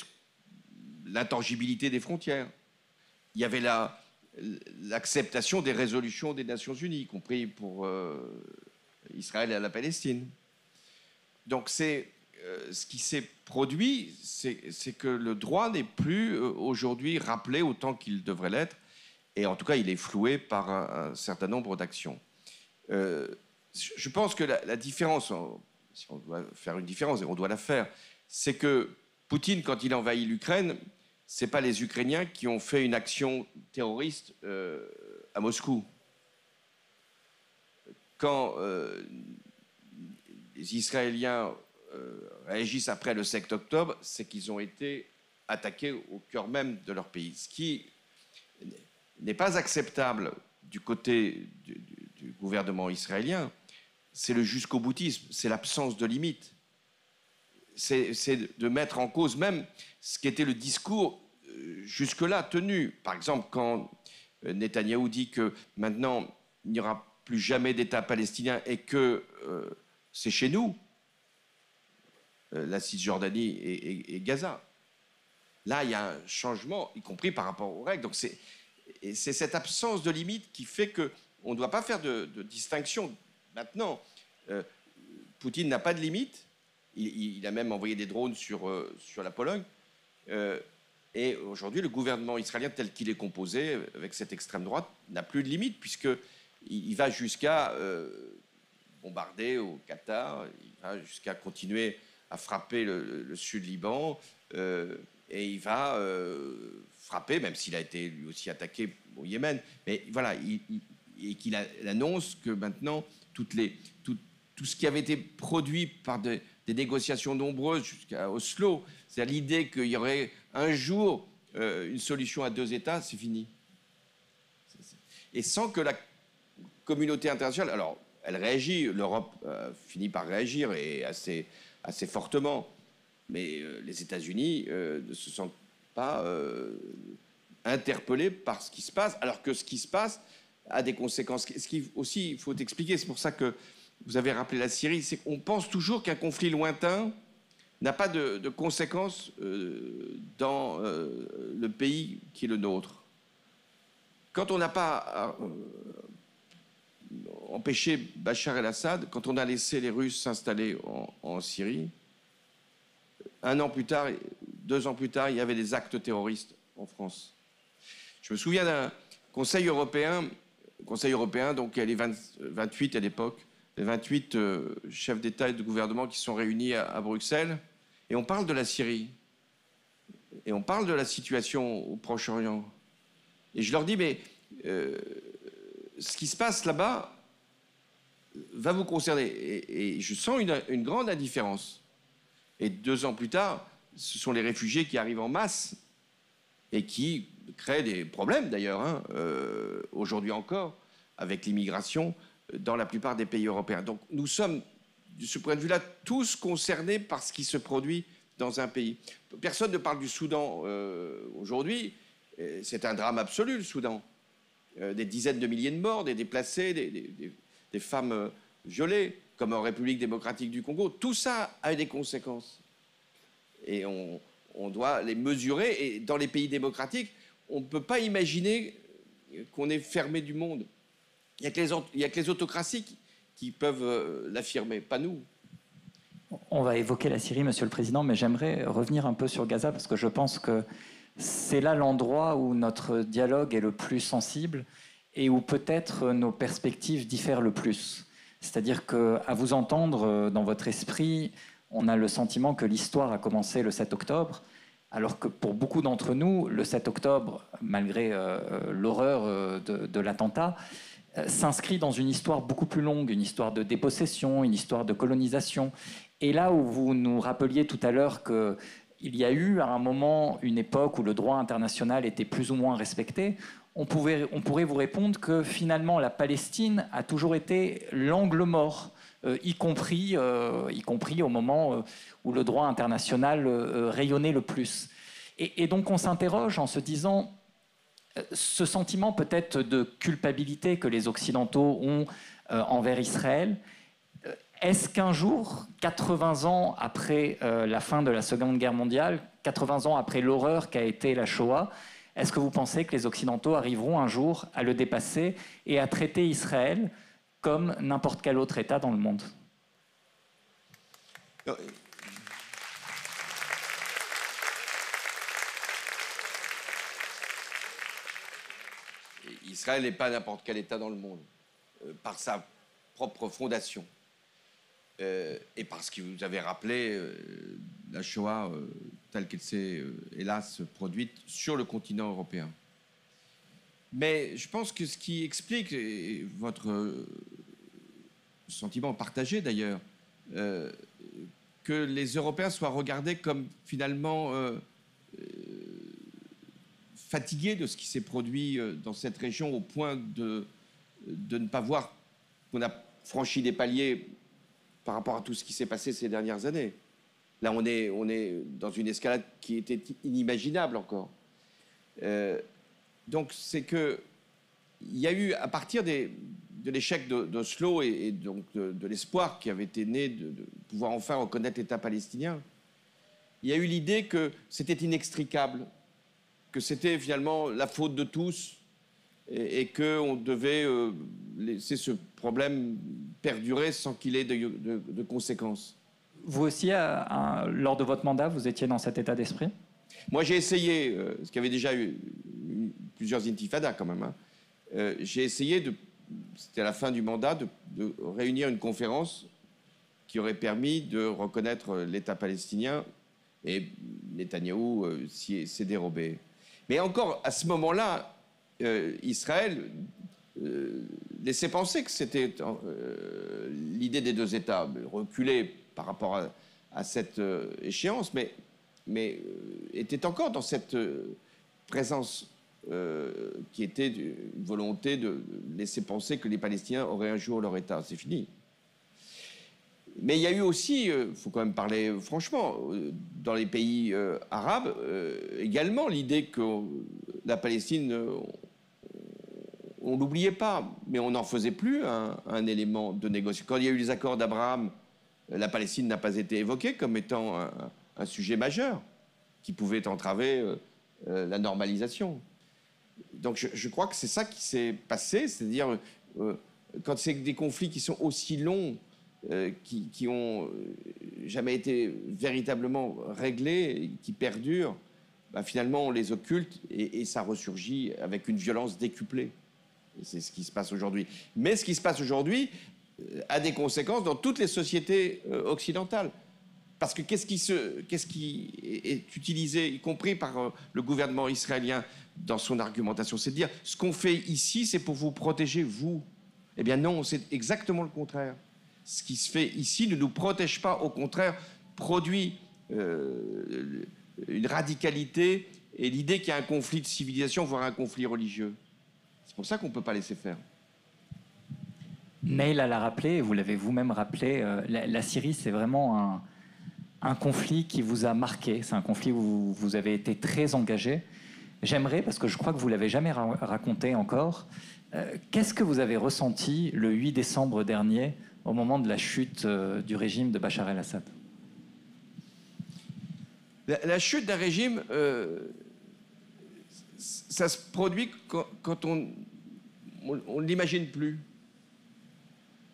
l'intangibilité des frontières. Il y avait l'acceptation des résolutions des Nations Unies, y compris pour Israël et la Palestine. Donc ce qui s'est produit, c'est que le droit n'est plus aujourd'hui rappelé autant qu'il devrait l'être, et en tout cas il est floué par un certain nombre d'actions. Je pense que la différence, si on doit faire une différence, et on doit la faire, c'est que Poutine, quand il envahit l'Ukraine, ce n'est pas les Ukrainiens qui ont fait une action terroriste à Moscou. Quand les Israéliens réagissent après le 7 octobre, c'est qu'ils ont été attaqués au cœur même de leur pays. Ce qui n'est pas acceptable du côté du gouvernement israélien, c'est le jusqu'au-boutisme, c'est l'absence de limite. C'est de mettre en cause même ce qui était le discours jusque-là tenu. Par exemple, quand Netanyahou dit que maintenant, il n'y aura plus jamais d'État palestinien et que c'est chez nous, la Cisjordanie et Gaza. Là, il y a un changement, y compris par rapport aux règles. Donc c'est cette absence de limite qui fait qu'on ne doit pas faire de distinction. Maintenant, Poutine n'a pas de limite. Il a même envoyé des drones sur la Pologne. Et aujourd'hui, le gouvernement israélien tel qu'il est composé, avec cette extrême droite, n'a plus de limite, puisqu'il va jusqu'à bombarder au Qatar, il va jusqu'à continuer à frapper le sud Liban, et il va frapper, même s'il a été lui aussi attaqué au Yémen. Mais voilà, et qu'il annonce que maintenant, tout ce qui avait été produit par des négociations nombreuses jusqu'à Oslo, c'est-à-dire l'idée qu'il y aurait un jour une solution à deux États, c'est fini. Et sans que la communauté internationale, alors elle réagit, l'Europe finit par réagir et assez fortement, mais les États-Unis ne se sentent pas interpellés par ce qui se passe, alors que ce qui se passe a des conséquences. Ce qu'il aussi faut expliquer, c'est pour ça que vous avez rappelé la Syrie, c'est qu'on pense toujours qu'un conflit lointain n'a pas de conséquences dans le pays qui est le nôtre. Quand on n'a pas empêché Bachar el-Assad, quand on a laissé les Russes s'installer en Syrie, 1 an plus tard, 2 ans plus tard, il y avait des actes terroristes en France. Je me souviens d'un Conseil européen, donc il y a les 28 à l'époque, les 28 chefs d'État et de gouvernement qui sont réunis à Bruxelles, et on parle de la Syrie, et on parle de la situation au Proche-Orient. Et je leur dis, mais ce qui se passe là-bas va vous concerner. Et je sens une grande indifférence. Et 2 ans plus tard, ce sont les réfugiés qui arrivent en masse et qui créent des problèmes d'ailleurs, aujourd'hui encore, avec l'immigration dans la plupart des pays européens. Donc nous sommes, de ce point de vue-là, tous concernés par ce qui se produit dans un pays. Personne ne parle du Soudan aujourd'hui. C'est un drame absolu, le Soudan. Des dizaines de milliers de morts, des déplacés, des femmes violées, comme en République démocratique du Congo. Tout ça a des conséquences. Et on doit les mesurer. Et dans les pays démocratiques, on ne peut pas imaginer qu'on est fermé du monde. Il n'y a que les autocraties qui peuvent l'affirmer, pas nous. On va évoquer la Syrie, Monsieur le Président, mais j'aimerais revenir un peu sur Gaza parce que je pense que c'est là l'endroit où notre dialogue est le plus sensible et où peut-être nos perspectives diffèrent le plus. C'est-à-dire qu'à vous entendre dans votre esprit, on a le sentiment que l'histoire a commencé le 7 octobre, alors que pour beaucoup d'entre nous, le 7 octobre, malgré l'horreur de l'attentat, s'inscrit dans une histoire beaucoup plus longue, une histoire de dépossession, une histoire de colonisation. Et là où vous nous rappeliez tout à l'heure qu'il y a eu à un moment une époque où le droit international était plus ou moins respecté, on pourrait vous répondre que finalement la Palestine a toujours été l'angle mort, y compris au moment où le droit international rayonnait le plus. Et donc on s'interroge en se disant, ce sentiment peut-être de culpabilité que les Occidentaux ont envers Israël, est-ce qu'un jour, 80 ans après la fin de la Seconde Guerre mondiale, 80 ans après l'horreur qu'a été la Shoah, est-ce que vous pensez que les Occidentaux arriveront un jour à le dépasser et à traiter Israël comme n'importe quel autre État dans le monde ? Israël n'est pas n'importe quel État dans le monde, par sa propre fondation. Et parce que vous avez rappelé la Shoah telle qu'elle s'est, hélas, produite sur le continent européen. Mais je pense que ce qui explique, et votre sentiment partagé d'ailleurs, que les Européens soient regardés comme finalement fatigués de ce qui s'est produit dans cette région au point de ne pas voir qu'on a franchi des paliers par rapport à tout ce qui s'est passé ces dernières années. Là, on est dans une escalade qui était inimaginable encore. Donc, c'est que il y a eu, à partir de l'échec d'Oslo et donc de l'espoir qui avait été né de pouvoir enfin reconnaître l'État palestinien, il y a eu l'idée que c'était inextricable, que c'était finalement la faute de tous et qu'on devait laisser ce problème perdurer sans qu'il ait de conséquences. Vous aussi, lors de votre mandat, vous étiez dans cet état d'esprit ? Moi, j'ai essayé, ce qu'il y avait déjà eu plusieurs intifadas quand même, hein. J'ai essayé, c'était à la fin du mandat, de réunir une conférence qui aurait permis de reconnaître l'État palestinien, et Netanyahou s'est dérobé. Mais encore, à ce moment-là, Israël laissait penser que c'était l'idée des deux États, reculé par rapport à cette échéance, mais était encore dans cette présence qui était une volonté de laisser penser que les Palestiniens auraient un jour leur État. C'est fini. Mais il y a eu aussi, il faut quand même parler franchement, dans les pays arabes, également l'idée que la Palestine, on l'oubliait pas, mais on n'en faisait plus un élément de négociation. Quand il y a eu les accords d'Abraham, la Palestine n'a pas été évoquée comme étant un sujet majeur qui pouvait entraver la normalisation. Donc je crois que c'est ça qui s'est passé, c'est-à-dire quand c'est des conflits qui sont aussi longs, qui ont jamais été véritablement réglés, qui perdurent, bah finalement on les occulte et ça ressurgit avec une violence décuplée. Et c'est ce qui se passe aujourd'hui. Mais ce qui se passe aujourd'hui a des conséquences dans toutes les sociétés occidentales. Parce que qu'est-ce qui est utilisé, y compris par le gouvernement israélien dans son argumentation, c'est de dire ce qu'on fait ici, c'est pour vous protéger, vous. Eh bien non, c'est exactement le contraire. Ce qui se fait ici ne nous protège pas, au contraire, produit une radicalité et l'idée qu'il y a un conflit de civilisation, voire un conflit religieux. C'est pour ça qu'on ne peut pas laisser faire. Neil l'a rappelé, vous l'avez vous-même rappelé, la Syrie, c'est vraiment un conflit qui vous a marqué. C'est un conflit où vous avez été très engagé. J'aimerais, parce que je crois que vous ne l'avez jamais raconté encore, qu'est-ce que vous avez ressenti le 8 décembre dernier au moment de la chute du régime de Bachar el-Assad ? La chute d'un régime, ça se produit quand on on ne l'imagine plus.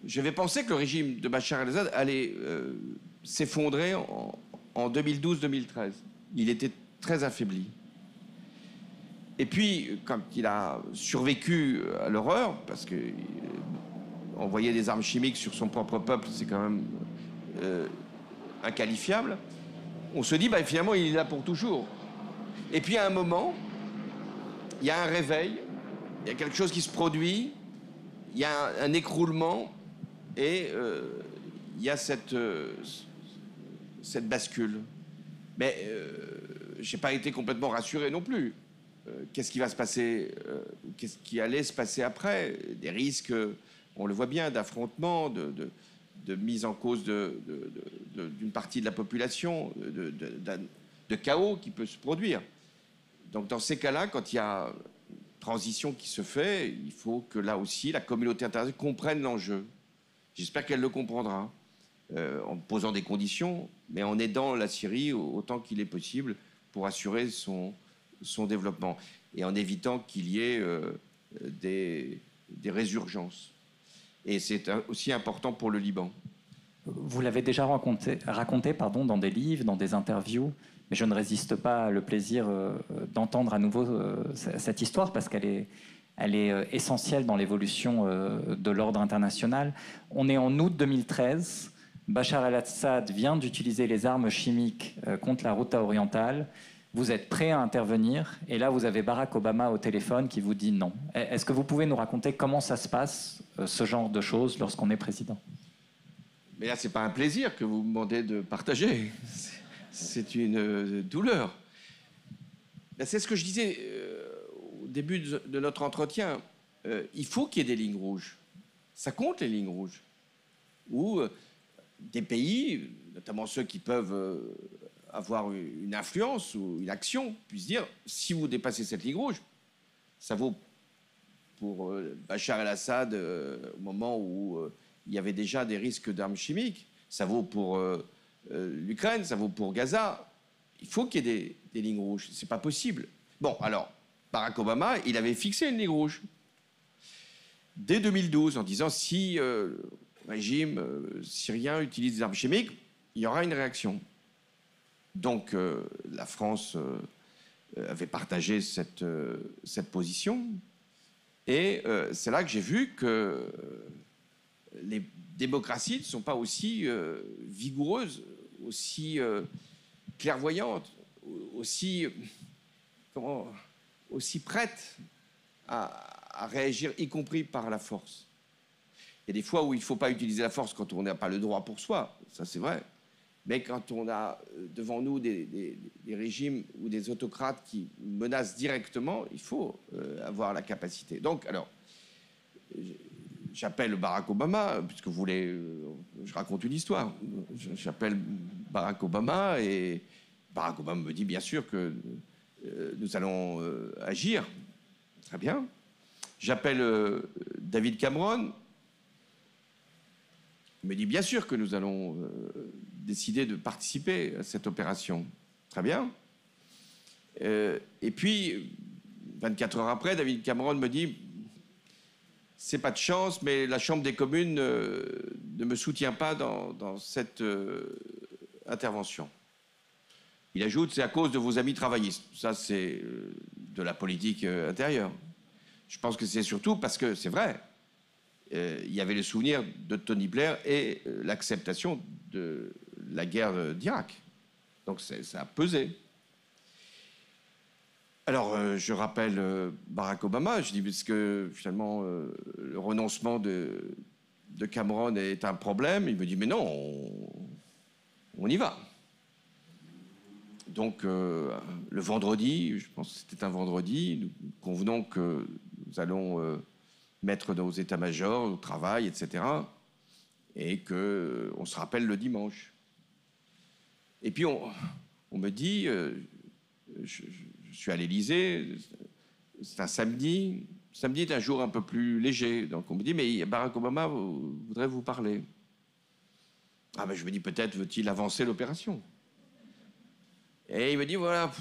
J'avais pensé que le régime de Bachar el-Assad allait s'effondrer en 2012-2013. Il était très affaibli. Et puis, quand il a survécu à l'horreur, parce qu'envoyer des armes chimiques sur son propre peuple, c'est quand même inqualifiable, on se dit, bah, finalement, il est là pour toujours. Et puis, à un moment, il y a un réveil, il y a quelque chose qui se produit, il y a un écroulement, et il y a cette bascule. Mais je n'ai pas été complètement rassuré non plus. Qu'est-ce qui va se passer, qu'est-ce qui allait se passer après? Des risques, on le voit bien, d'affrontement, de mise en cause d'une partie de la population, de chaos qui peut se produire. Donc dans ces cas-là, quand il y a transition qui se fait, il faut que là aussi la communauté internationale comprenne l'enjeu. J'espère qu'elle le comprendra, en posant des conditions, mais en aidant la Syrie autant qu'il est possible pour assurer son développement et en évitant qu'il y ait des résurgences. Et c'est aussi important pour le Liban. Vous l'avez déjà raconté dans des livres, dans des interviews, mais je ne résiste pas à le plaisir d'entendre à nouveau cette histoire parce qu'elle est essentielle dans l'évolution de l'ordre international. On est en août 2013. Bachar el-Assad vient d'utiliser les armes chimiques contre la Ghouta orientale. Vous êtes prêt à intervenir et là, vous avez Barack Obama au téléphone qui vous dit non. Est-ce que vous pouvez nous raconter comment ça se passe, ce genre de choses, lorsqu'on est président? Mais là, ce n'est pas un plaisir que vous me demandez de partager. C'est une douleur. C'est ce que je disais au début de notre entretien. Il faut qu'il y ait des lignes rouges. Ça compte, les lignes rouges. Ou des pays, notamment ceux qui peuvent avoir une influence ou une action, puissent dire, si vous dépassez cette ligne rouge, ça vaut pour Bachar el-Assad au moment où il y avait déjà des risques d'armes chimiques, ça vaut pour l'Ukraine, ça vaut pour Gaza. Il faut qu'il y ait des lignes rouges. C'est pas possible. Bon, alors, Barack Obama, il avait fixé une ligne rouge dès 2012 en disant si le régime syrien utilise des armes chimiques, il y aura une réaction. Donc, la France avait partagé cette position. Et c'est là que j'ai vu que les démocraties ne sont pas aussi vigoureuses, aussi clairvoyantes, aussi prêtes à réagir, y compris par la force. Il y a des fois où il ne faut pas utiliser la force quand on n'a pas le droit pour soi, ça c'est vrai. Mais quand on a devant nous des régimes ou des autocrates qui menacent directement, il faut avoir la capacité. Donc, alors, j'appelle Barack Obama, puisque vous voulez, je raconte une histoire. J'appelle Barack Obama et Barack Obama me dit bien sûr que nous allons agir. Très bien. J'appelle David Cameron. Il me dit bien sûr que nous allons décider de participer à cette opération. Très bien. Et puis, 24 heures après, David Cameron me dit c'est pas de chance, mais la Chambre des communes ne me soutient pas dans cette intervention. Il ajoute c'est à cause de vos amis travaillistes. Ça, c'est de la politique intérieure. Je pense que c'est surtout parce que c'est vrai. Il y avait le souvenir de Tony Blair et l'acceptation de la guerre d'Irak. Donc ça a pesé. Alors je rappelle Barack Obama, je dis parce que finalement le renoncement de Cameron est un problème. Il me dit mais non, on y va. Donc le vendredi, je pense que c'était un vendredi, nous convenons que nous allons mettre nos états-majors au travail, etc. Et qu'on se rappelle le dimanche. Et puis on me dit, je suis à l'Élysée, c'est un samedi. Samedi est un jour un peu plus léger. Donc on me dit, mais Barack Obama voudrait vous parler. Ah ben je me dis, peut-être veut-il avancer l'opération. Et il me dit, voilà,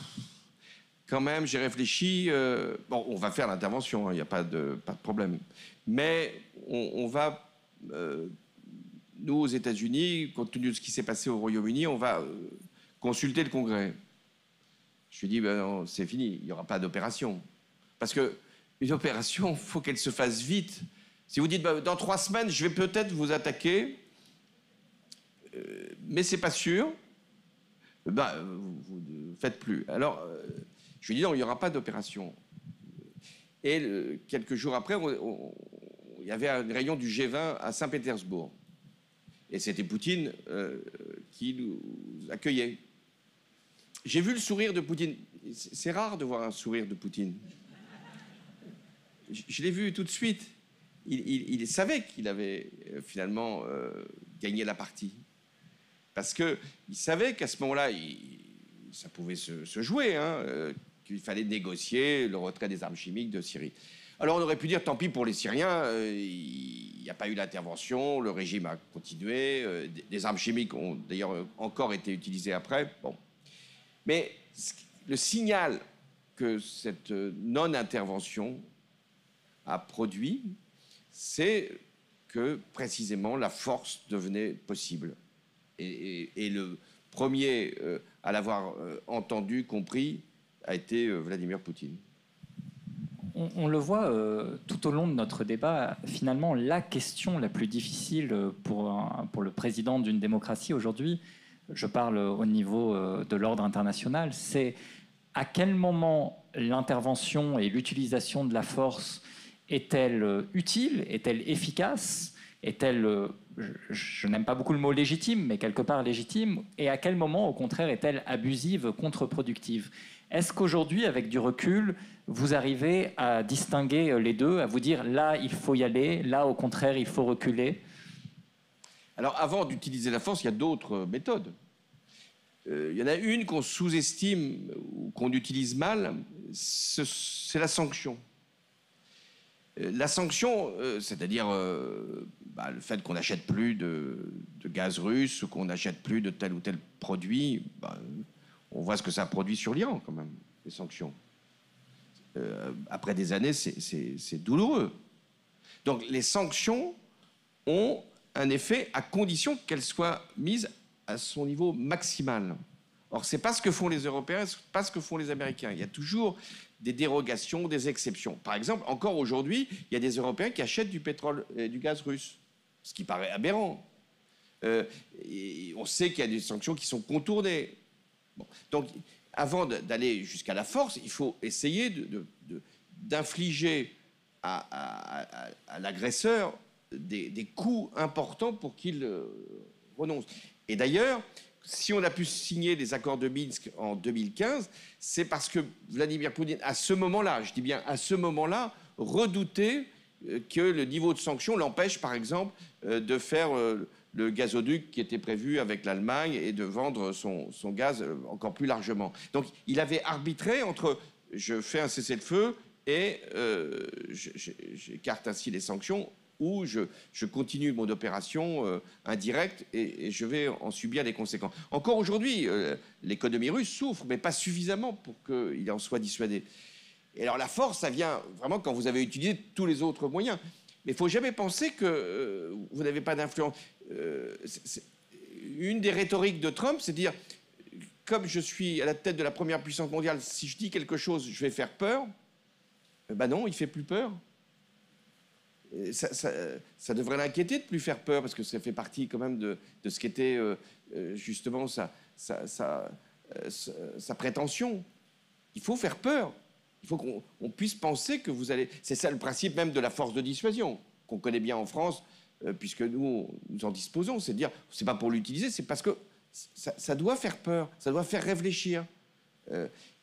quand même, j'ai réfléchi. Bon, on va faire l'intervention, il n'y a pas de problème. Mais on va, nous, aux États-Unis, compte tenu de ce qui s'est passé au Royaume-Uni, on va consulter le Congrès. Je lui ai dit, ben non, c'est fini, il n'y aura pas d'opération. Parce qu'une opération, il faut qu'elle se fasse vite. Si vous dites, ben, dans 3 semaines, je vais peut-être vous attaquer, mais c'est pas sûr, ben, vous ne faites plus. Alors, je lui ai dit, non, il n'y aura pas d'opération. Et quelques jours après, il y avait une réunion du G20 à Saint-Pétersbourg. Et c'était Poutine qui nous accueillait. J'ai vu le sourire de Poutine. C'est rare de voir un sourire de Poutine. Je l'ai vu tout de suite. Il savait qu'il avait finalement gagné la partie. Parce qu'il savait qu'à ce moment-là, ça pouvait se jouer, hein, qu'il fallait négocier le retrait des armes chimiques de Syrie. Alors on aurait pu dire, tant pis pour les Syriens, il n'y a pas eu d'intervention, le régime a continué, des armes chimiques ont d'ailleurs encore été utilisées après. Bon. Mais le signal que cette non-intervention a produit, c'est que précisément la force devenait possible. Et le premier à l'avoir entendu, compris, a été Vladimir Poutine. On le voit tout au long de notre débat, finalement, la question la plus difficile pour le président d'une démocratie aujourd'hui, je parle au niveau de l'ordre international, c'est à quel moment l'intervention et l'utilisation de la force est-elle utile, est-elle efficace, est-elle, je n'aime pas beaucoup le mot légitime, mais quelque part légitime, et à quel moment, au contraire, est-elle abusive, contre-productive? Est-ce qu'aujourd'hui, avec du recul, vous arrivez à distinguer les deux, à vous dire là, il faut y aller, là, au contraire, il faut reculer? Alors, avant d'utiliser la force, il y a d'autres méthodes. Il y en a une qu'on sous-estime ou qu'on utilise mal, c'est la sanction. La sanction, c'est-à-dire le fait qu'on n'achète plus de gaz russe ou qu'on n'achète plus de tel ou tel produit, on voit ce que ça produit sur l'Iran, quand même, les sanctions. Après des années, c'est douloureux. Donc les sanctions ont un effet à condition qu'elles soient mises à son niveau maximal. Or, c'est pas ce que font les Européens, c'est pas ce que font les Américains. Il y a toujours des dérogations, des exceptions. Par exemple, encore aujourd'hui, il y a des Européens qui achètent du pétrole et du gaz russe, ce qui paraît aberrant. Et on sait qu'il y a des sanctions qui sont contournées. Bon. Donc, avant d'aller jusqu'à la force, il faut essayer d'infliger à l'agresseur des coûts importants pour qu'il renonce. Et d'ailleurs, si on a pu signer les accords de Minsk en 2015, c'est parce que Vladimir Poutine, à ce moment-là, je dis bien à ce moment-là, redoutait que le niveau de sanctions l'empêche, par exemple, de faire le gazoduc qui était prévu avec l'Allemagne et de vendre son gaz encore plus largement. Donc il avait arbitré entre je fais un cessez-le-feu et j'écarte ainsi les sanctions, ou je continue mon opération indirecte et je vais en subir les conséquences. Encore aujourd'hui, l'économie russe souffre, mais pas suffisamment pour qu'il en soit dissuadé. Et alors la force, ça vient vraiment quand vous avez utilisé tous les autres moyens. Mais il ne faut jamais penser que vous n'avez pas d'influence. Une des rhétoriques de Trump, c'est de dire, comme je suis à la tête de la première puissance mondiale, si je dis quelque chose, je vais faire peur. Ben non, il ne fait plus peur. Ça devrait l'inquiéter de ne plus faire peur, parce que ça fait partie quand même de ce qu'était justement sa prétention. Il faut faire peur. Il faut qu'on puisse penser que vous allez... C'est ça le principe même de la force de dissuasion, qu'on connaît bien en France, puisque nous en disposons. C'est de dire, c'est pas pour l'utiliser, c'est parce que ça doit faire peur, ça doit faire réfléchir.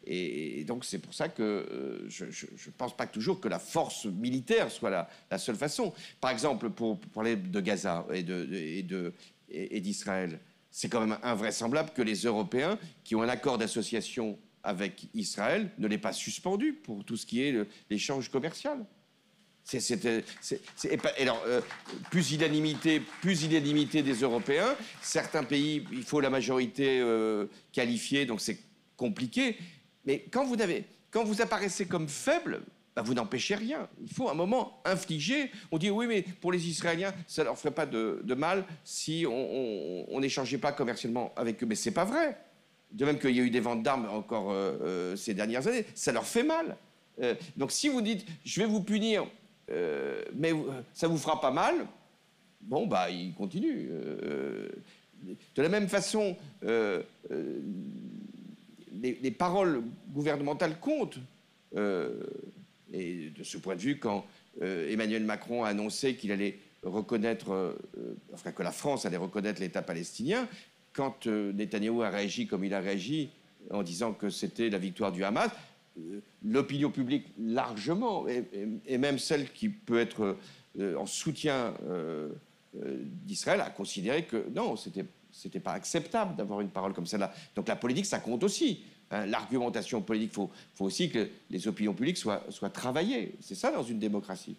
Et donc c'est pour ça que je ne pense pas toujours que la force militaire soit la seule façon. Par exemple, pour parler de Gaza et d'Israël, c'est quand même invraisemblable que les Européens, qui ont un accord d'association avec Israël, ne l'aient pas suspendu pour tout ce qui est l'échange commercial. Alors, pusillanimité des Européens. Certains pays, il faut la majorité qualifiée, donc c'est compliqué. Mais quand vous n'avez... quand vous apparaissez comme faible, bah, vous n'empêchez rien. Il faut un moment infliger. On dit oui, mais pour les Israéliens, ça ne leur ferait pas de mal si on n'échangeait pas commercialement avec eux. Mais ce n'est pas vrai. De même qu'il y a eu des ventes d'armes encore ces dernières années, ça leur fait mal. Donc si vous dites je vais vous punir, mais ça ne vous fera pas mal, bon, bah, ils continuent. De la même façon, les paroles gouvernementales comptent. Et de ce point de vue, quand Emmanuel Macron a annoncé qu'il allait reconnaître, enfin que la France allait reconnaître l'État palestinien, quand Netanyahou a réagi comme il a réagi en disant que c'était la victoire du Hamas, l'opinion publique largement, et même celle qui peut être en soutien d'Israël, a considéré que non, c'était pas acceptable d'avoir une parole comme celle-là. Donc la politique, ça compte aussi. Hein, l'argumentation politique, faut aussi que les opinions publiques soient travaillées. C'est ça dans une démocratie.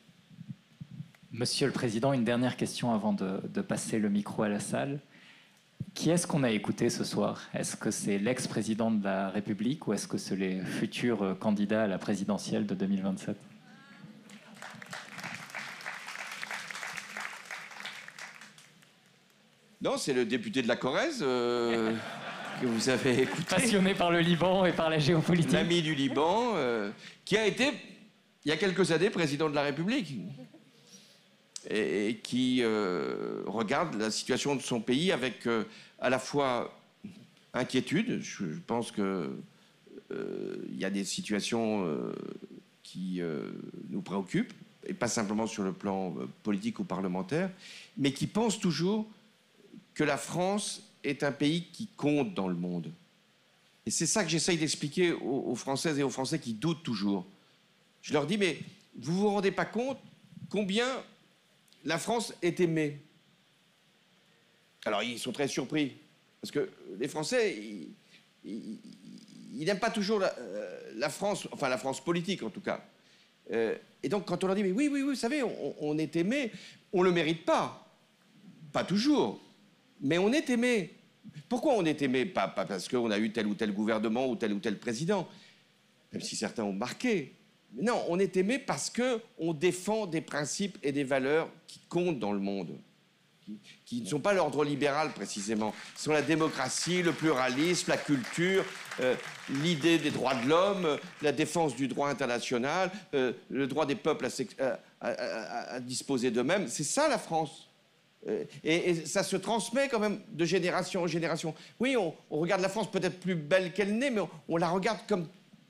Monsieur le Président, une dernière question avant de passer le micro à la salle. Qui est-ce qu'on a écouté ce soir? Est-ce que c'est l'ex-président de la République ou est-ce que c'est les futurs candidats à la présidentielle de 2027? Non, c'est le député de la Corrèze que vous avez écouté. Passionné par le Liban et par la géopolitique. L'ami du Liban, qui a été, il y a quelques années, président de la République. Et qui regarde la situation de son pays avec à la fois inquiétude. Je pense qu'il y a des situations qui nous préoccupent, et pas simplement sur le plan politique ou parlementaire, mais qui pense toujours que la France est un pays qui compte dans le monde. Et c'est ça que j'essaye d'expliquer aux Françaises et aux Français qui doutent toujours. Je leur dis, mais vous ne vous rendez pas compte combien la France est aimée? Alors, ils sont très surpris, parce que les Français, ils n'aiment pas toujours la France, enfin la France politique en tout cas. Et donc, quand on leur dit, mais oui, vous savez, on est aimé, on ne le mérite pas. Pas toujours, mais on est aimé. Pourquoi on est aimé? Pas parce qu'on a eu tel ou tel gouvernement ou tel président, même si certains ont marqué. Non, on est aimé parce qu'on défend des principes et des valeurs qui comptent dans le monde, qui ne sont pas l'ordre libéral précisément. Ce sont la démocratie, le pluralisme, la culture, l'idée des droits de l'homme, la défense du droit international, le droit des peuples à disposer d'eux-mêmes. C'est ça la France. Et ça se transmet quand même de génération en génération. Oui, on regarde la France peut-être plus belle qu'elle n'est, mais on la regarde comme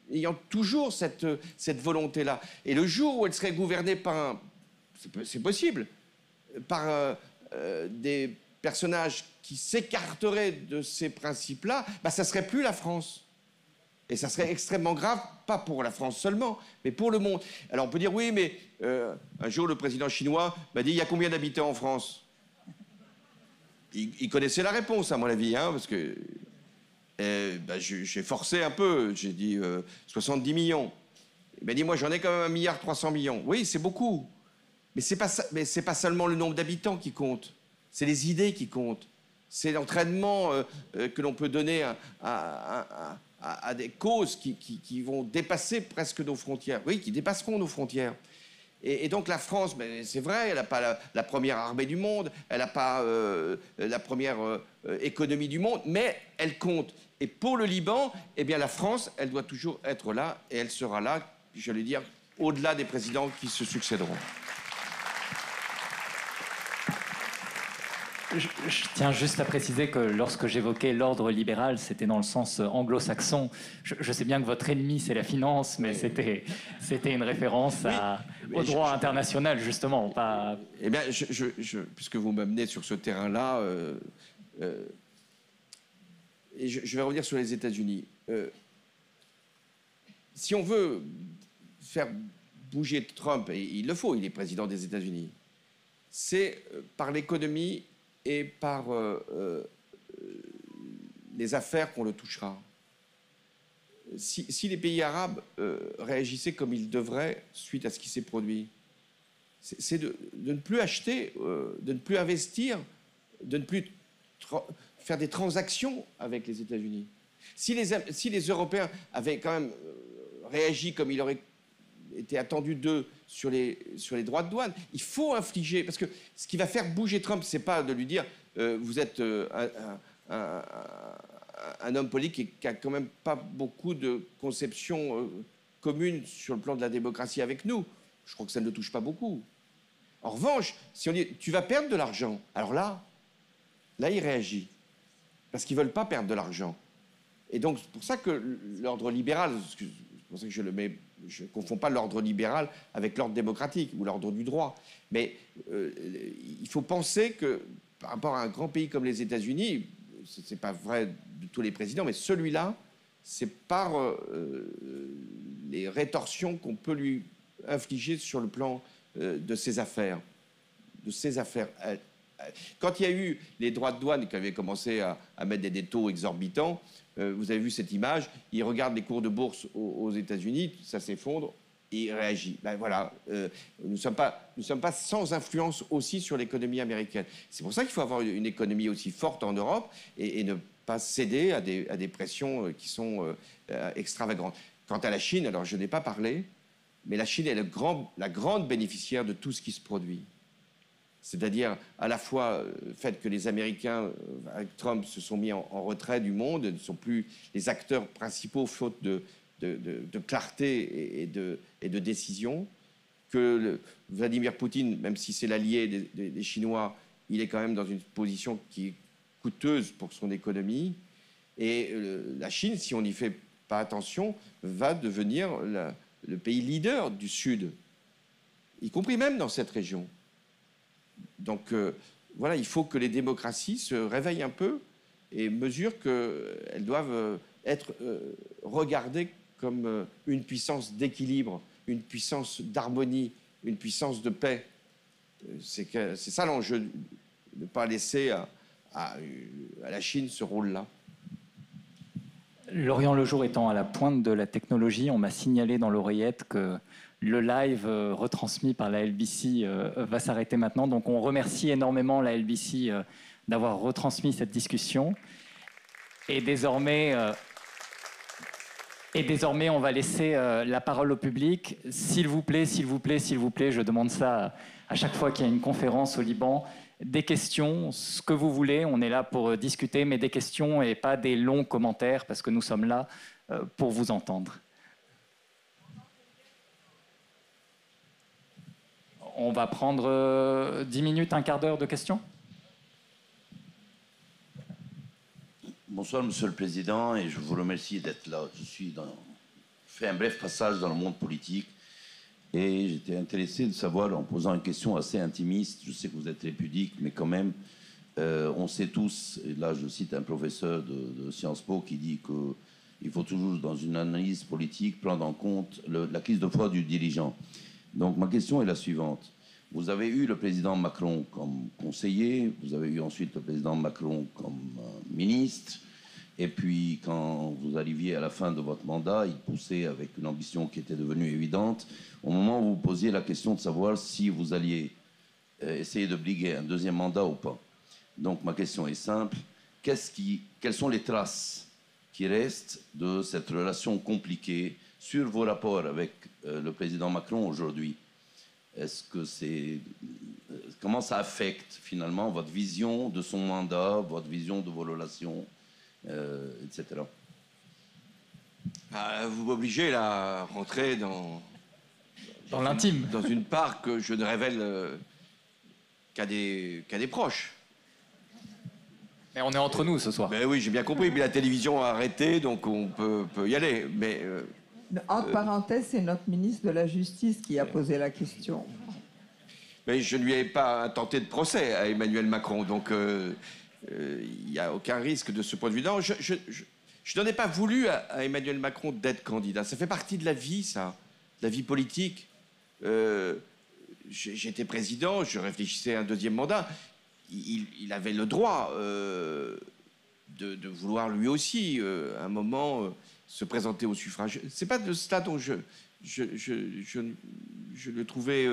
ayant toujours cette volonté-là. Et le jour où elle serait gouvernée par c'est possible, par des personnages qui s'écarteraient de ces principes-là, bah, ça ne serait plus la France. Et ça serait extrêmement grave, pas pour la France seulement, mais pour le monde. Alors on peut dire, oui, mais un jour, le président chinois m'a dit, il y a combien d'habitants en France? Il connaissait la réponse, à mon avis, hein, parce que j'ai forcé un peu, j'ai dit 70 millions. Il m'a dit, moi j'en ai quand même 1,3 milliard. Oui, c'est beaucoup. Mais c'est pas seulement le nombre d'habitants qui compte, c'est les idées qui comptent. C'est l'entraînement que l'on peut donner à des causes qui vont dépasser presque nos frontières. Oui, qui dépasseront nos frontières. Et donc la France, c'est vrai, elle n'a pas la première armée du monde, elle n'a pas la première économie du monde, mais elle compte. Et pour le Liban, eh bien la France, elle doit toujours être là, et elle sera là, j'allais dire, au-delà des présidents qui se succéderont. Je tiens juste à préciser que lorsque j'évoquais l'ordre libéral, c'était dans le sens anglo-saxon. Je sais bien que votre ennemi, c'est la finance, mais c'était une référence au droit international, justement. Pas... Eh bien, puisque vous m'amenez sur ce terrain-là, et je vais revenir sur les États-Unis. Si on veut faire bouger Trump, et il le faut, il est président des États-Unis, c'est par l'économie et par les affaires qu'on le touchera. Si les pays arabes réagissaient comme ils devraient suite à ce qui s'est produit, c'est de ne plus acheter, de ne plus investir, de ne plus faire des transactions avec les États-Unis. Si les Européens avaient quand même réagi comme il aurait été attendu d'eux sur les droits de douane. Il faut infliger, parce que ce qui va faire bouger Trump, c'est pas de lui dire vous êtes un homme politique qui a quand même pas beaucoup de conceptions communes sur le plan de la démocratie avec nous. Je crois que ça ne le touche pas beaucoup. En revanche, si on dit tu vas perdre de l'argent, alors là, il réagit. Parce qu'ils ne veulent pas perdre de l'argent. Et donc, c'est pour ça que l'ordre libéral, c'est pour ça que je ne confonds pas l'ordre libéral avec l'ordre démocratique ou l'ordre du droit. Mais il faut penser que, par rapport à un grand pays comme les États-Unis, ce n'est pas vrai de tous les présidents, mais celui-là, c'est par les rétorsions qu'on peut lui infliger sur le plan de ses affaires. Quand il y a eu les droits de douane qui avaient commencé à mettre des taux exorbitants, vous avez vu cette image, il regarde les cours de bourse aux États-Unis, ça s'effondre, et il réagit. Ben voilà, nous ne sommes pas sans influence aussi sur l'économie américaine. C'est pour ça qu'il faut avoir une économie aussi forte en Europe et ne pas céder à des pressions qui sont extravagantes. Quant à la Chine, alors je n'ai pas parlé, mais la Chine est la grande bénéficiaire de tout ce qui se produit. C'est-à-dire à la fois le fait que les Américains, avec Trump, se sont mis en retrait du monde, ne sont plus les acteurs principaux faute de clarté et de décision, que Vladimir Poutine, même si c'est l'allié des Chinois, il est quand même dans une position qui est coûteuse pour son économie. Et la Chine, si on n'y fait pas attention, va devenir le pays leader du Sud, y compris même dans cette région. Donc voilà, il faut que les démocraties se réveillent un peu et mesurent qu'elles doivent être regardées comme une puissance d'équilibre, une puissance d'harmonie, une puissance de paix. C'est ça l'enjeu, de ne pas laisser à la Chine ce rôle-là. Lorient Le Jour étant à la pointe de la technologie, on m'a signalé dans l'oreillette que le live retransmis par la LBC va s'arrêter maintenant. Donc on remercie énormément la LBC d'avoir retransmis cette discussion. Et désormais, on va laisser la parole au public. S'il vous plaît, s'il vous plaît, s'il vous plaît, je demande ça à chaque fois qu'il y a une conférence au Liban. Des questions, ce que vous voulez, on est là pour discuter, mais des questions et pas des longs commentaires, parce que nous sommes là pour vous entendre. On va prendre 10 minutes, un quart d'heure de questions. Bonsoir, Monsieur le Président, et je vous remercie d'être là. Je fais un bref passage dans le monde politique et j'étais intéressé de savoir, en posant une question assez intimiste, je sais que vous êtes très pudique, mais quand même, on sait tous, et là je cite un professeur de Sciences Po qui dit qu'il faut toujours, dans une analyse politique, prendre en compte la crise de foi du dirigeant. Donc ma question est la suivante. Vous avez eu le président Macron comme conseiller, vous avez eu ensuite le président Macron comme ministre, et puis quand vous arriviez à la fin de votre mandat, il poussait avec une ambition qui était devenue évidente, au moment où vous posiez la question de savoir si vous alliez essayer de briguer un deuxième mandat ou pas. Donc ma question est simple, quelles sont les traces qui restent de cette relation compliquée sur vos rapports avec le président Macron aujourd'hui? Est-ce que comment ça affecte finalement votre vision de son mandat, votre vision de vos relations, etc. Vous m'obligez là, à rentrer dans l'intime, dans une part que je ne révèle qu'à des proches. Mais on est entre nous ce soir. Mais oui, j'ai bien compris. Mais la télévision a arrêté, donc on peut y aller. Mais entre parenthèses, c'est notre ministre de la Justice qui a posé la question. Mais je ne lui ai pas tenté de procès à Emmanuel Macron, donc il n'y a aucun risque de ce point de vue. Non, je n'en ai pas voulu à Emmanuel Macron d'être candidat. Ça fait partie de la vie, ça, de la vie politique. J'étais président, je réfléchissais à un deuxième mandat. Il avait le droit de vouloir lui aussi, à un moment, se présenter au suffrage. C'est pas de cela dont je le trouvais,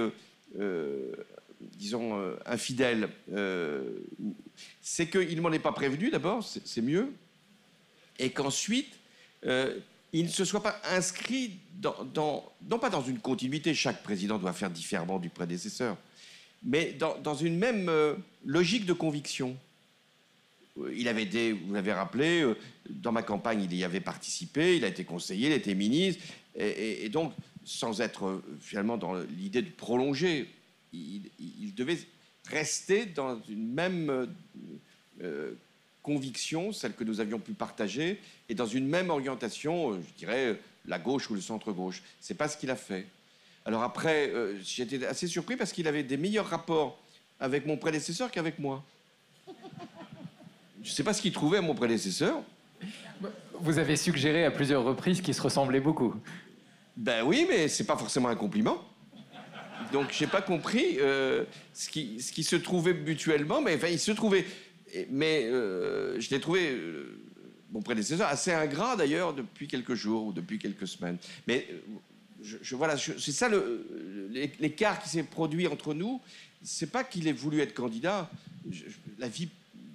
disons, infidèle. C'est qu'il ne m'en est pas prévenu, d'abord, c'est mieux. Et qu'ensuite, il ne se soit pas inscrit non pas dans une continuité, chaque président doit faire différemment du prédécesseur, mais dans une même logique de conviction. Il avait été, vous l'avez rappelé, dans ma campagne, il y avait participé, il a été conseiller, il a été ministre, et donc, sans être finalement dans l'idée de prolonger, il devait rester dans une même conviction, celle que nous avions pu partager, et dans une même orientation, je dirais, la gauche ou le centre-gauche. C'est pas ce qu'il a fait. Alors après, j'étais assez surpris parce qu'il avait des meilleurs rapports avec mon prédécesseur qu'avec moi. Je ne sais pas ce qu'il trouvait à mon prédécesseur. Vous avez suggéré à plusieurs reprises qu'ils se ressemblaient beaucoup. Ben oui, mais c'est pas forcément un compliment. Donc j'ai pas compris ce qui se trouvait mutuellement, mais enfin il se trouvait. Mais je l'ai trouvé, mon prédécesseur, assez ingrat d'ailleurs depuis quelques jours ou depuis quelques semaines. Mais voilà, c'est ça l'écart qui s'est produit entre nous. C'est pas qu'il ait voulu être candidat. La vie,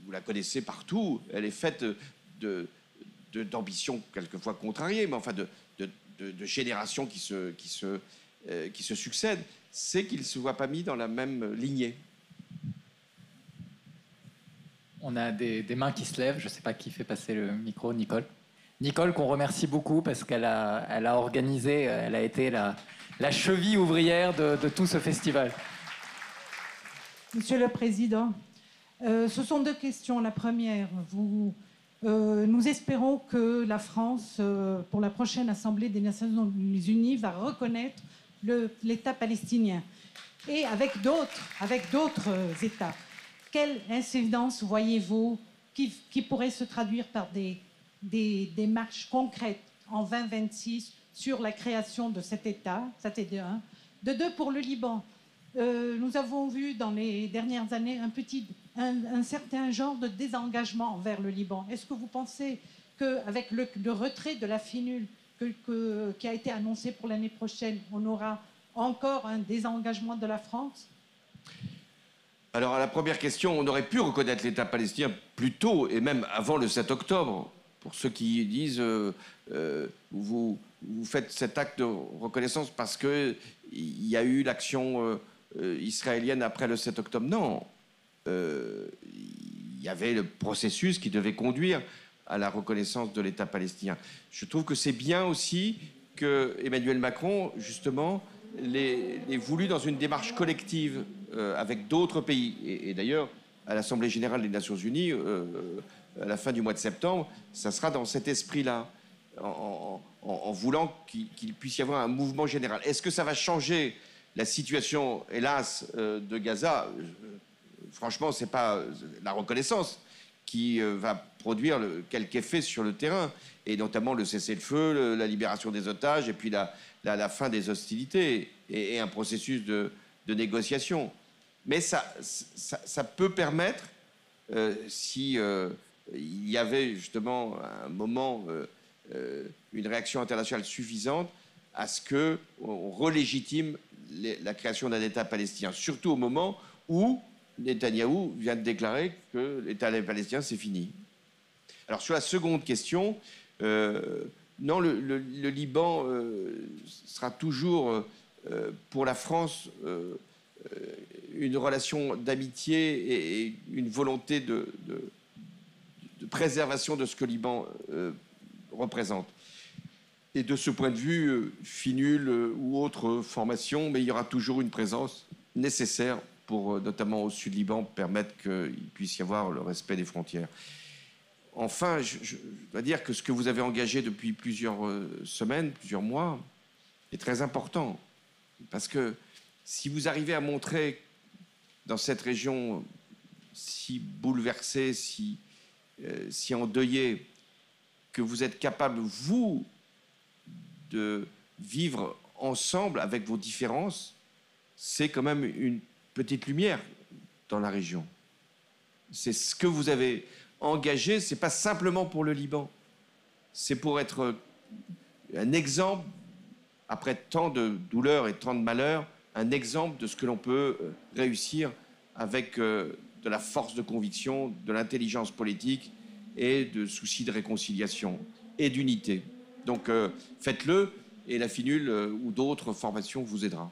vous la connaissez partout, elle est faite d'ambitions quelquefois contrariées, mais enfin de générations qui se succèdent. C'est qu'il ne se voit pas mis dans la même lignée. On a des mains qui se lèvent. Je ne sais pas qui fait passer le micro. Nicole. Nicole, qu'on remercie beaucoup parce qu'elle a organisé, elle a été la cheville ouvrière de tout ce festival. Monsieur le Président, ce sont deux questions. La première, nous espérons que la France, pour la prochaine Assemblée des Nations Unies, va reconnaître l'État palestinien et avec d'autres États. Quelle incidence voyez-vous qui pourrait se traduire par des démarches concrètes en 2026 sur la création de cet État? Ça, c'est de un. De deux, pour le Liban. Nous avons vu dans les dernières années un certain genre de désengagement envers le Liban. Est-ce que vous pensez qu'avec le retrait de la FINUL qui a été annoncé pour l'année prochaine, on aura encore un désengagement de la France? Alors, à la première question, on aurait pu reconnaître l'État palestinien plus tôt, et même avant le 7 octobre. Pour ceux qui disent vous faites cet acte de reconnaissance parce qu'il y a eu l'action israélienne après le 7 octobre. Non. Il y avait le processus qui devait conduire à la reconnaissance de l'État palestinien. Je trouve que c'est bien aussi que Emmanuel Macron, justement, l'ait voulu dans une démarche collective avec d'autres pays. Et d'ailleurs, à l'Assemblée générale des Nations Unies, à la fin du mois de septembre, ça sera dans cet esprit-là, en voulant qu'il puisse y avoir un mouvement général. Est-ce que ça va changer la situation, hélas, de Gaza? Franchement, ce n'est pas la reconnaissance qui va produire quelque effet sur le terrain, et notamment le cessez-le-feu, la libération des otages, et puis la fin des hostilités, et un processus de négociation. Mais ça peut permettre, si il y avait justement à un moment une réaction internationale suffisante, à ce qu'on relégitime la création d'un État palestinien, surtout au moment où Netanyahou vient de déclarer que l'État palestinien, c'est fini. Alors, sur la seconde question, non, le Liban sera toujours, pour la France, une relation d'amitié et une volonté de préservation de ce que le Liban représente. Et de ce point de vue, FINUL ou autre formation, mais il y aura toujours une présence nécessaire pour, notamment au sud Liban, permettre qu'il puisse y avoir le respect des frontières. Enfin, je dois dire que ce que vous avez engagé depuis plusieurs semaines, plusieurs mois, est très important. Parce que si vous arrivez à montrer dans cette région si bouleversée, si endeuillée, que vous êtes capable, vous, de vivre ensemble avec vos différences, c'est quand même une petite lumière dans la région. C'est ce que vous avez engagé, c'est pas simplement pour le Liban, c'est pour être un exemple, après tant de douleurs et tant de malheurs, un exemple de ce que l'on peut réussir avec de la force de conviction, de l'intelligence politique et de souci de réconciliation et d'unité. Donc faites-le et la FINUL ou d'autres formations vous aidera.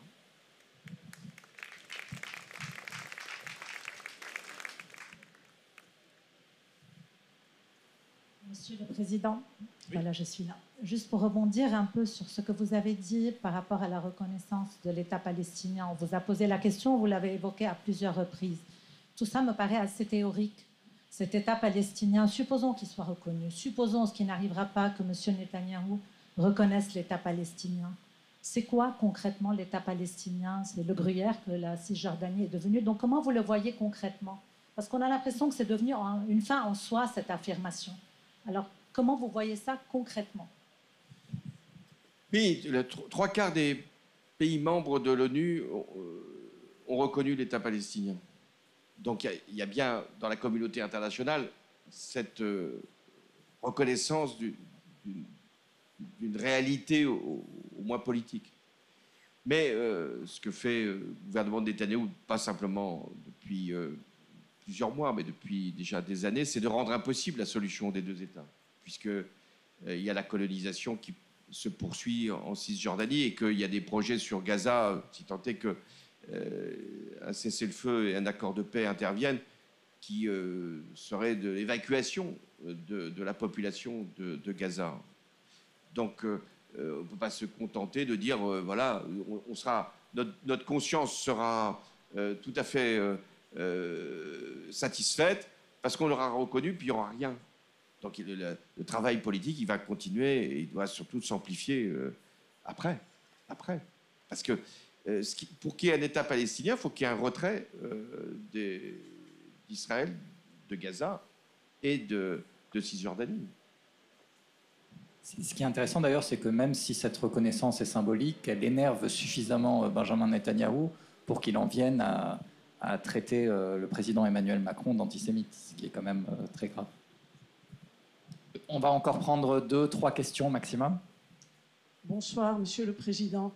Monsieur le Président, voilà, je suis là. Juste pour rebondir un peu sur ce que vous avez dit par rapport à la reconnaissance de l'État palestinien. On vous a posé la question, vous l'avez évoqué à plusieurs reprises. Tout ça me paraît assez théorique. Cet État palestinien, supposons qu'il soit reconnu, supposons ce qui n'arrivera pas que M. Netanyahou reconnaisse l'État palestinien. C'est quoi concrètement l'État palestinien? C'est le gruyère que la Cisjordanie est devenue. Donc comment vous le voyez concrètement? Parce qu'on a l'impression que c'est devenu une fin en soi, cette affirmation. Alors, comment vous voyez ça concrètement? Oui, 3/4 des pays membres de l'ONU ont reconnu l'État palestinien. Donc, il y a bien dans la communauté internationale cette reconnaissance d'une réalité au moins politique. Mais ce que fait le gouvernement de Netanyahou, pas simplement depuis plusieurs mois, mais depuis déjà des années, c'est de rendre impossible la solution des deux États, puisqu'il y a la colonisation qui se poursuit en Cisjordanie et qu'il y a des projets sur Gaza, si tant est que un cessez-le-feu et un accord de paix interviennent, qui serait de l'évacuation de la population de Gaza. Donc, on ne peut pas se contenter de dire, voilà, notre conscience sera tout à fait satisfaite parce qu'on l'aura reconnu, puis il n'y aura rien. Donc le travail politique, il va continuer et il doit surtout s'amplifier après. Parce que pour qu'il y ait un État palestinien, il faut qu'il y ait un retrait d'Israël, de Gaza et de Cisjordanie. Ce qui est intéressant d'ailleurs, c'est que même si cette reconnaissance est symbolique, elle énerve suffisamment Benjamin Netanyahou pour qu'il en vienne à traiter le président Emmanuel Macron d'antisémite, ce qui est quand même très grave. On va encore prendre 2-3 questions maximum. Bonsoir, Monsieur le Président.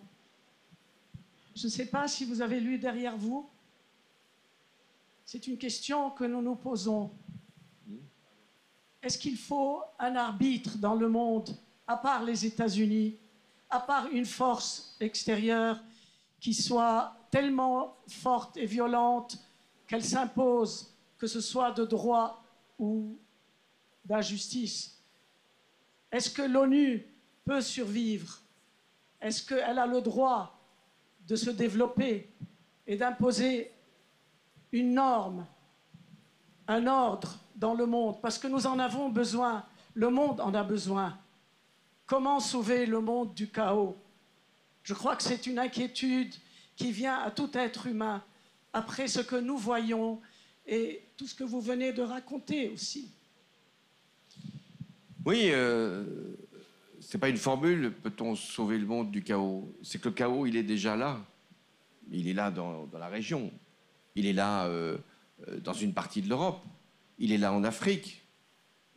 Je ne sais pas si vous avez lu derrière vous. C'est une question que nous nous posons. Est-ce qu'il faut un arbitre dans le monde, à part les États-Unis, à part une force extérieure qui soit tellement forte et violente qu'elle s'impose, que ce soit de droit ou d'injustice? Est-ce que l'ONU peut survivre? Est-ce qu'elle a le droit de se développer et d'imposer une norme, un ordre dans le monde? Parce que nous en avons besoin, le monde en a besoin. Comment sauver le monde du chaos? Je crois que c'est une inquiétude qui vient à tout être humain après ce que nous voyons et tout ce que vous venez de raconter aussi. Oui, ce n'est pas une formule, peut-on sauver le monde du chaos? C'est que le chaos, il est déjà là. Il est là dans la région. Il est là dans une partie de l'Europe. Il est là en Afrique.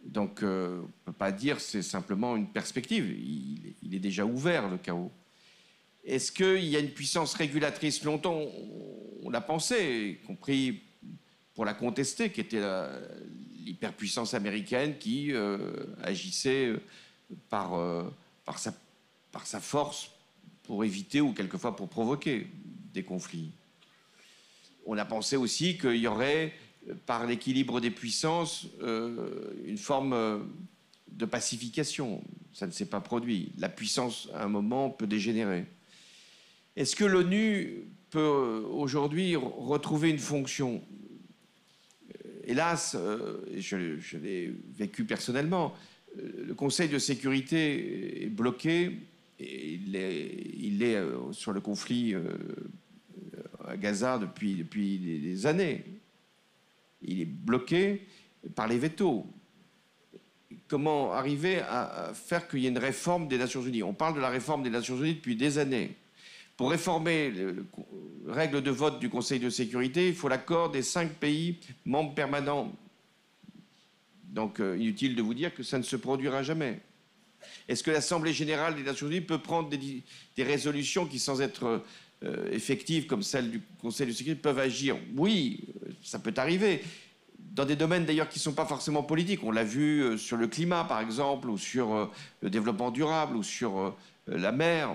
Donc, on ne peut pas dire c'est simplement une perspective. Il est déjà ouvert, le chaos. Est-ce qu'il y a une puissance régulatrice? Longtemps, on l'a pensé, y compris pour la contester, qui était l'hyperpuissance américaine qui agissait par sa force pour éviter ou quelquefois pour provoquer des conflits. On a pensé aussi qu'il y aurait, par l'équilibre des puissances, une forme de pacification. Ça ne s'est pas produit. La puissance, à un moment, peut dégénérer. Est-ce que l'ONU peut aujourd'hui retrouver une fonction? Hélas, je l'ai vécu personnellement, le Conseil de sécurité est bloqué. Et il est sur le conflit à Gaza depuis des années. Il est bloqué par les vétos. Comment arriver à faire qu'il y ait une réforme des Nations Unies? On parle de la réforme des Nations Unies depuis des années. Pour réformer les règles de vote du Conseil de sécurité, il faut l'accord des 5 pays membres permanents. Donc, inutile de vous dire que ça ne se produira jamais. Est-ce que l'Assemblée générale des Nations Unies peut prendre des résolutions qui, sans être effectives comme celles du Conseil de sécurité, peuvent agir? Oui, ça peut arriver. dans des domaines d'ailleurs qui ne sont pas forcément politiques. On l'a vu sur le climat, par exemple, ou sur le développement durable, ou sur la mer.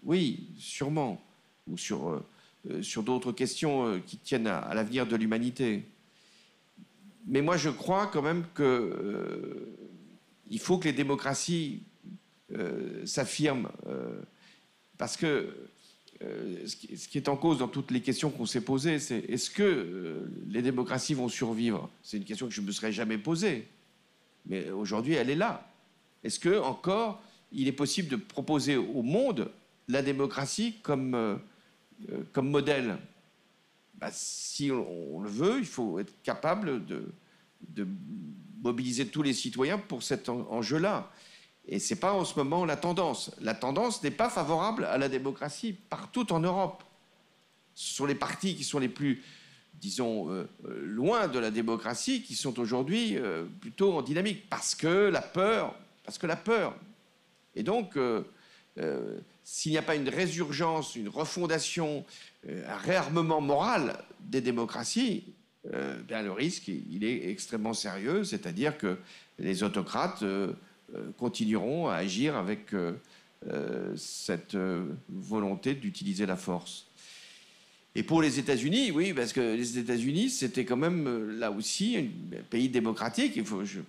Oui, sûrement. Ou sur d'autres questions qui tiennent à l'avenir de l'humanité. Mais moi, je crois quand même qu'il faut que les démocraties s'affirment. Parce que ce qui est en cause dans toutes les questions qu'on s'est posées, c'est est-ce que les démocraties vont survivre? C'est une question que je ne me serais jamais posée. Mais aujourd'hui, elle est là. Est-ce que encore il est possible de proposer au monde la démocratie comme modèle? Si on le veut, il faut être capable de mobiliser tous les citoyens pour cet enjeu-là. Et ce n'est pas en ce moment la tendance. La tendance n'est pas favorable à la démocratie partout en Europe. Ce sont les partis qui sont les plus, disons, loin de la démocratie qui sont aujourd'hui plutôt en dynamique. Parce que la peur. Et donc, s'il n'y a pas une résurgence, une refondation, un réarmement moral des démocraties, bien le risque, il est extrêmement sérieux. C'est-à-dire que les autocrates continueront à agir avec cette volonté d'utiliser la force. Et pour les États-Unis, oui, parce que les États-Unis, c'était quand même là aussi un pays démocratique. Je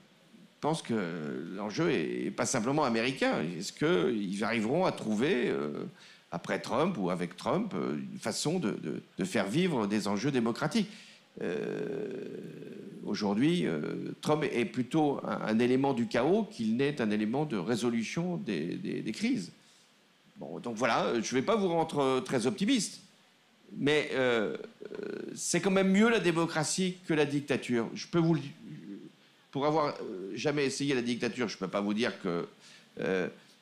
pense que l'enjeu n'est pas simplement américain. Est-ce qu'ils arriveront à trouver, après Trump ou avec Trump, une façon de faire vivre des enjeux démocratiques? Aujourd'hui, Trump est plutôt un élément du chaos qu'il n'est un élément de résolution des crises. Bon, donc voilà, je ne vais pas vous rendre très optimiste, mais c'est quand même mieux la démocratie que la dictature. Je peux vous, pour avoir jamais essayé la dictature, je ne peux pas vous dire que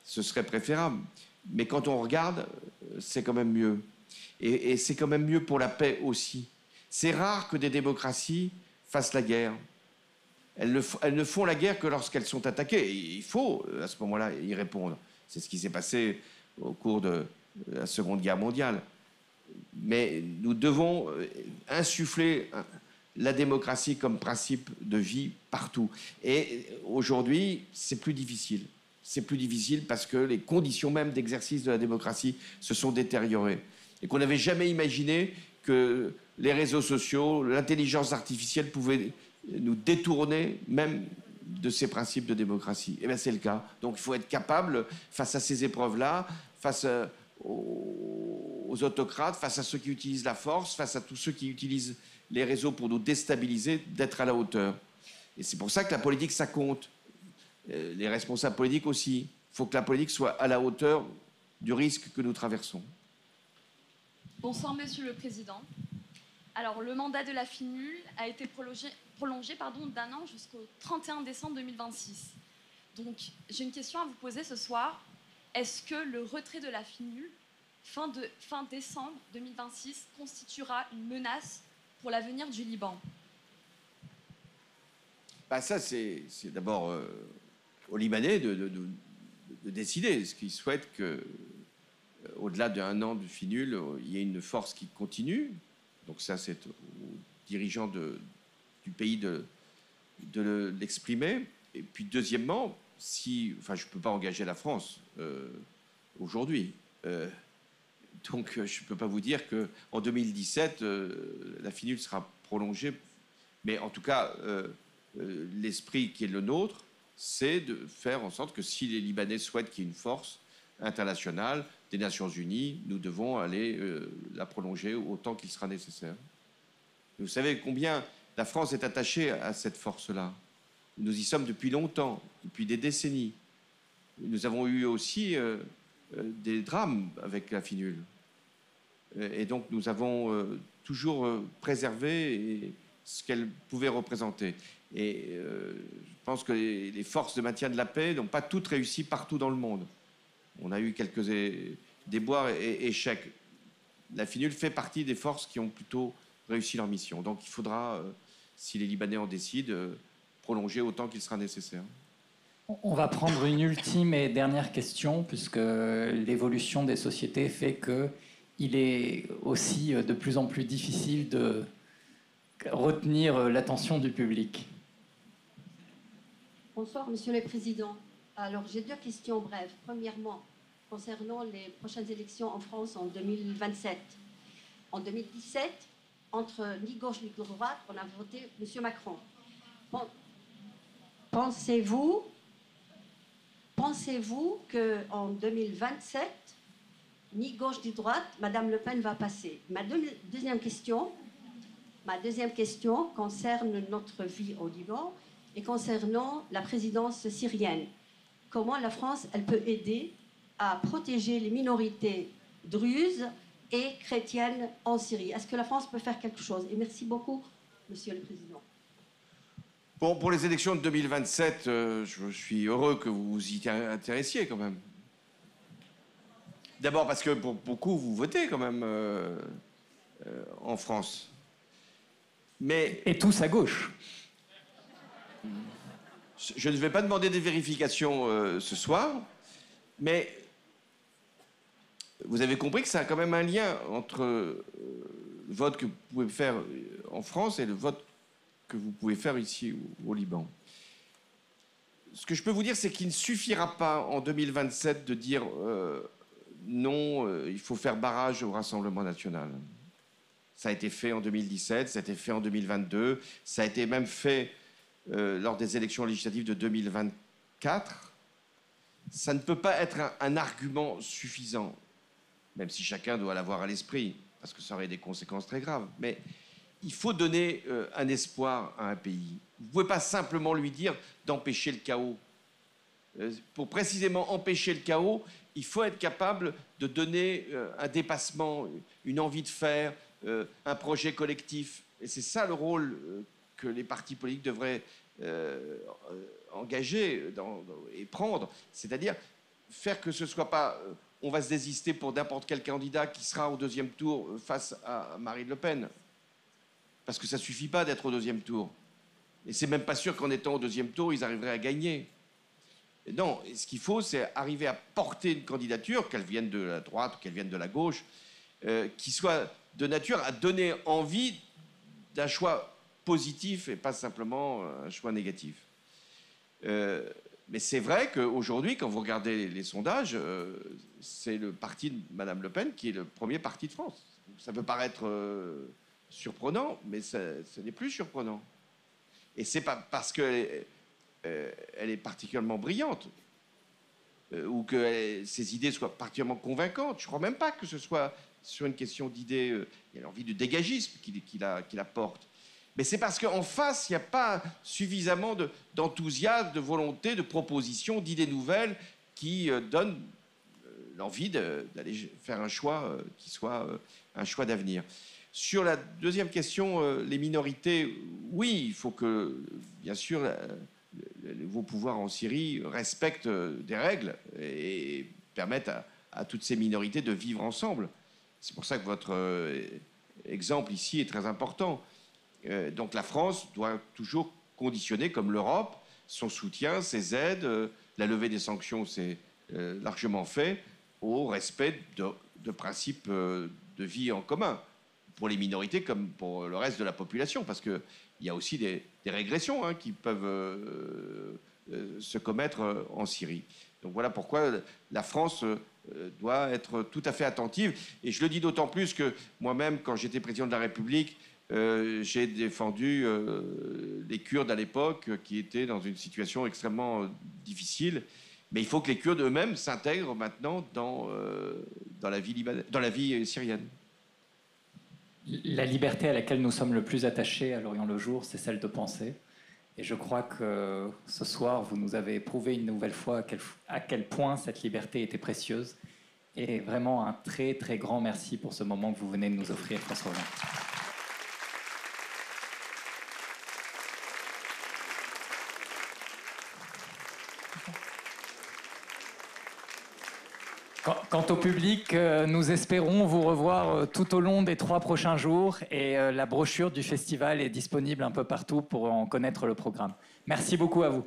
ce serait préférable, mais quand on regarde, c'est quand même mieux. Et c'est quand même mieux pour la paix aussi. C'est rare que des démocraties fassent la guerre. Elles ne font la guerre que lorsqu'elles sont attaquées. Et il faut, à ce moment-là, y répondre. C'est ce qui s'est passé au cours de la Seconde Guerre mondiale. Mais nous devons insuffler la démocratie comme principe de vie partout. Et aujourd'hui, c'est plus difficile. C'est plus difficile parce que les conditions même d'exercice de la démocratie se sont détériorées. Et qu'on n'avait jamais imaginé que les réseaux sociaux, l'intelligence artificielle pouvaient nous détourner même de ces principes de démocratie. Et bien c'est le cas. Donc il faut être capable, face à ces épreuves-là, face aux autocrates, face à ceux qui utilisent la force, face à tous ceux qui utilisent les réseaux pour nous déstabiliser, d'être à la hauteur. Et c'est pour ça que la politique, ça compte. Les responsables politiques aussi. Il faut que la politique soit à la hauteur du risque que nous traversons. Bonsoir, Monsieur le Président. Alors, le mandat de la FINUL a été prolongé d'un an jusqu'au 31 décembre 2026. Donc, j'ai une question à vous poser ce soir. Est-ce que le retrait de la FINUL, fin décembre 2026, constituera une menace pour l'avenir du Liban? Ça, c'est d'abord aux Libanais de décider. Ce qu'ils souhaitent que, au-delà d'un an de FINUL, il y ait une force qui continue. Donc ça, c'est aux dirigeants du pays de l'exprimer. Et puis deuxièmement, je ne peux pas engager la France aujourd'hui. Donc je ne peux pas vous dire qu'en 2017, la FINUL sera prolongée. Mais en tout cas, l'esprit qui est le nôtre, c'est de faire en sorte que si les Libanais souhaitent qu'il y ait une force internationale des Nations Unies, nous devons aller la prolonger autant qu'il sera nécessaire. Vous savez combien la France est attachée à cette force-là. Nous y sommes depuis longtemps, depuis des décennies. Nous avons eu aussi des drames avec la FINUL. Et donc nous avons toujours préservé ce qu'elle pouvait représenter. Et je pense que les forces de maintien de la paix n'ont pas toutes réussi partout dans le monde. On a eu quelques déboires et échecs. La FINUL fait partie des forces qui ont plutôt réussi leur mission. Donc il faudra, si les Libanais en décident, prolonger autant qu'il sera nécessaire. On va prendre une ultime et dernière question, puisque l'évolution des sociétés fait qu'il est aussi de plus en plus difficile retenir l'attention du public. Bonsoir, Monsieur le Président. Alors, j'ai deux questions brèves. Premièrement, concernant les prochaines élections en France en 2027. En 2017, entre ni gauche ni droite, on a voté M. Macron. Pensez-vous qu'en 2027, ni gauche ni droite, Mme Le Pen va passer? Ma deuxième question concerne notre vie au Liban et concernant la présidence syrienne. Comment la France, elle peut aider à protéger les minorités druzes et chrétiennes en Syrie? Est-ce que la France peut faire quelque chose? Et merci beaucoup, Monsieur le Président. Bon, pour les élections de 2027, je suis heureux que vous vous y intéressiez quand même. D'abord parce que pour beaucoup, vous votez quand même en France. Mais... Et tous à gauche. Je ne vais pas demander des vérifications ce soir, mais vous avez compris que ça a quand même un lien entre le vote que vous pouvez faire en France et le vote que vous pouvez faire ici au Liban. Ce que je peux vous dire, c'est qu'il ne suffira pas en 2027 de dire non, il faut faire barrage au Rassemblement national. Ça a été fait en 2017, ça a été fait en 2022, ça a été même fait lors des élections législatives de 2024. Ça ne peut pas être un argument suffisant, même si chacun doit l'avoir à l'esprit, parce que ça aurait des conséquences très graves. Mais il faut donner un espoir à un pays. Vous ne pouvez pas simplement lui dire d'empêcher le chaos. Pour précisément empêcher le chaos, il faut être capable de donner un dépassement, une envie de faire, un projet collectif. Et c'est ça le rôle que les partis politiques devraient engager et prendre. C'est-à-dire faire que ce ne soit pas... on va se désister pour n'importe quel candidat qui sera au deuxième tour face à Marine Le Pen. Parce que ça ne suffit pas d'être au deuxième tour. Et c'est même pas sûr qu'en étant au deuxième tour, ils arriveraient à gagner. Et non, et ce qu'il faut, c'est arriver à porter une candidature, qu'elle vienne de la droite ou qu'elle vienne de la gauche, qui soit de nature à donner envie d'un choix positif et pas simplement un choix négatif. Mais c'est vrai qu'aujourd'hui, quand vous regardez les sondages, c'est le parti de Mme Le Pen qui est le premier parti de France. Ça peut paraître surprenant, mais ce n'est plus surprenant. Et c'est pas parce qu'elle est particulièrement brillante ou que ses idées soient particulièrement convaincantes. Je ne crois même pas que ce soit sur une question d'idées. Il y a l'envie de dégagisme qui la porte. Mais c'est parce qu'en face, il n'y a pas suffisamment d'enthousiasme, de volonté, de propositions, d'idées nouvelles qui donnent l'envie d'aller faire un choix qui soit un choix d'avenir. Sur la deuxième question, les minorités, oui, il faut que, bien sûr, les nouveaux pouvoirs en Syrie respectent des règles et permettent à toutes ces minorités de vivre ensemble. C'est pour ça que votre exemple ici est très important. Donc la France doit toujours conditionner, comme l'Europe, son soutien, ses aides, la levée des sanctions, c'est largement fait, au respect de principes de vie en commun, pour les minorités comme pour le reste de la population, parce qu'il y a aussi des régressions qui peuvent se commettre en Syrie. Donc voilà pourquoi la France doit être tout à fait attentive. Et je le dis d'autant plus que moi-même, quand j'étais président de la République, j'ai défendu les Kurdes à l'époque qui étaient dans une situation extrêmement difficile. Mais il faut que les Kurdes eux-mêmes s'intègrent maintenant dans la vie syrienne. La liberté à laquelle nous sommes le plus attachés à Lorient-le-Jour, c'est celle de penser. Et je crois que ce soir, vous nous avez prouvé une nouvelle fois à quel point cette liberté était précieuse. Et vraiment un très très grand merci pour ce moment que vous venez de nous offrir, François Hollande. Quant au public, nous espérons vous revoir tout au long des 3 prochains jours et la brochure du festival est disponible un peu partout pour en connaître le programme. Merci beaucoup à vous.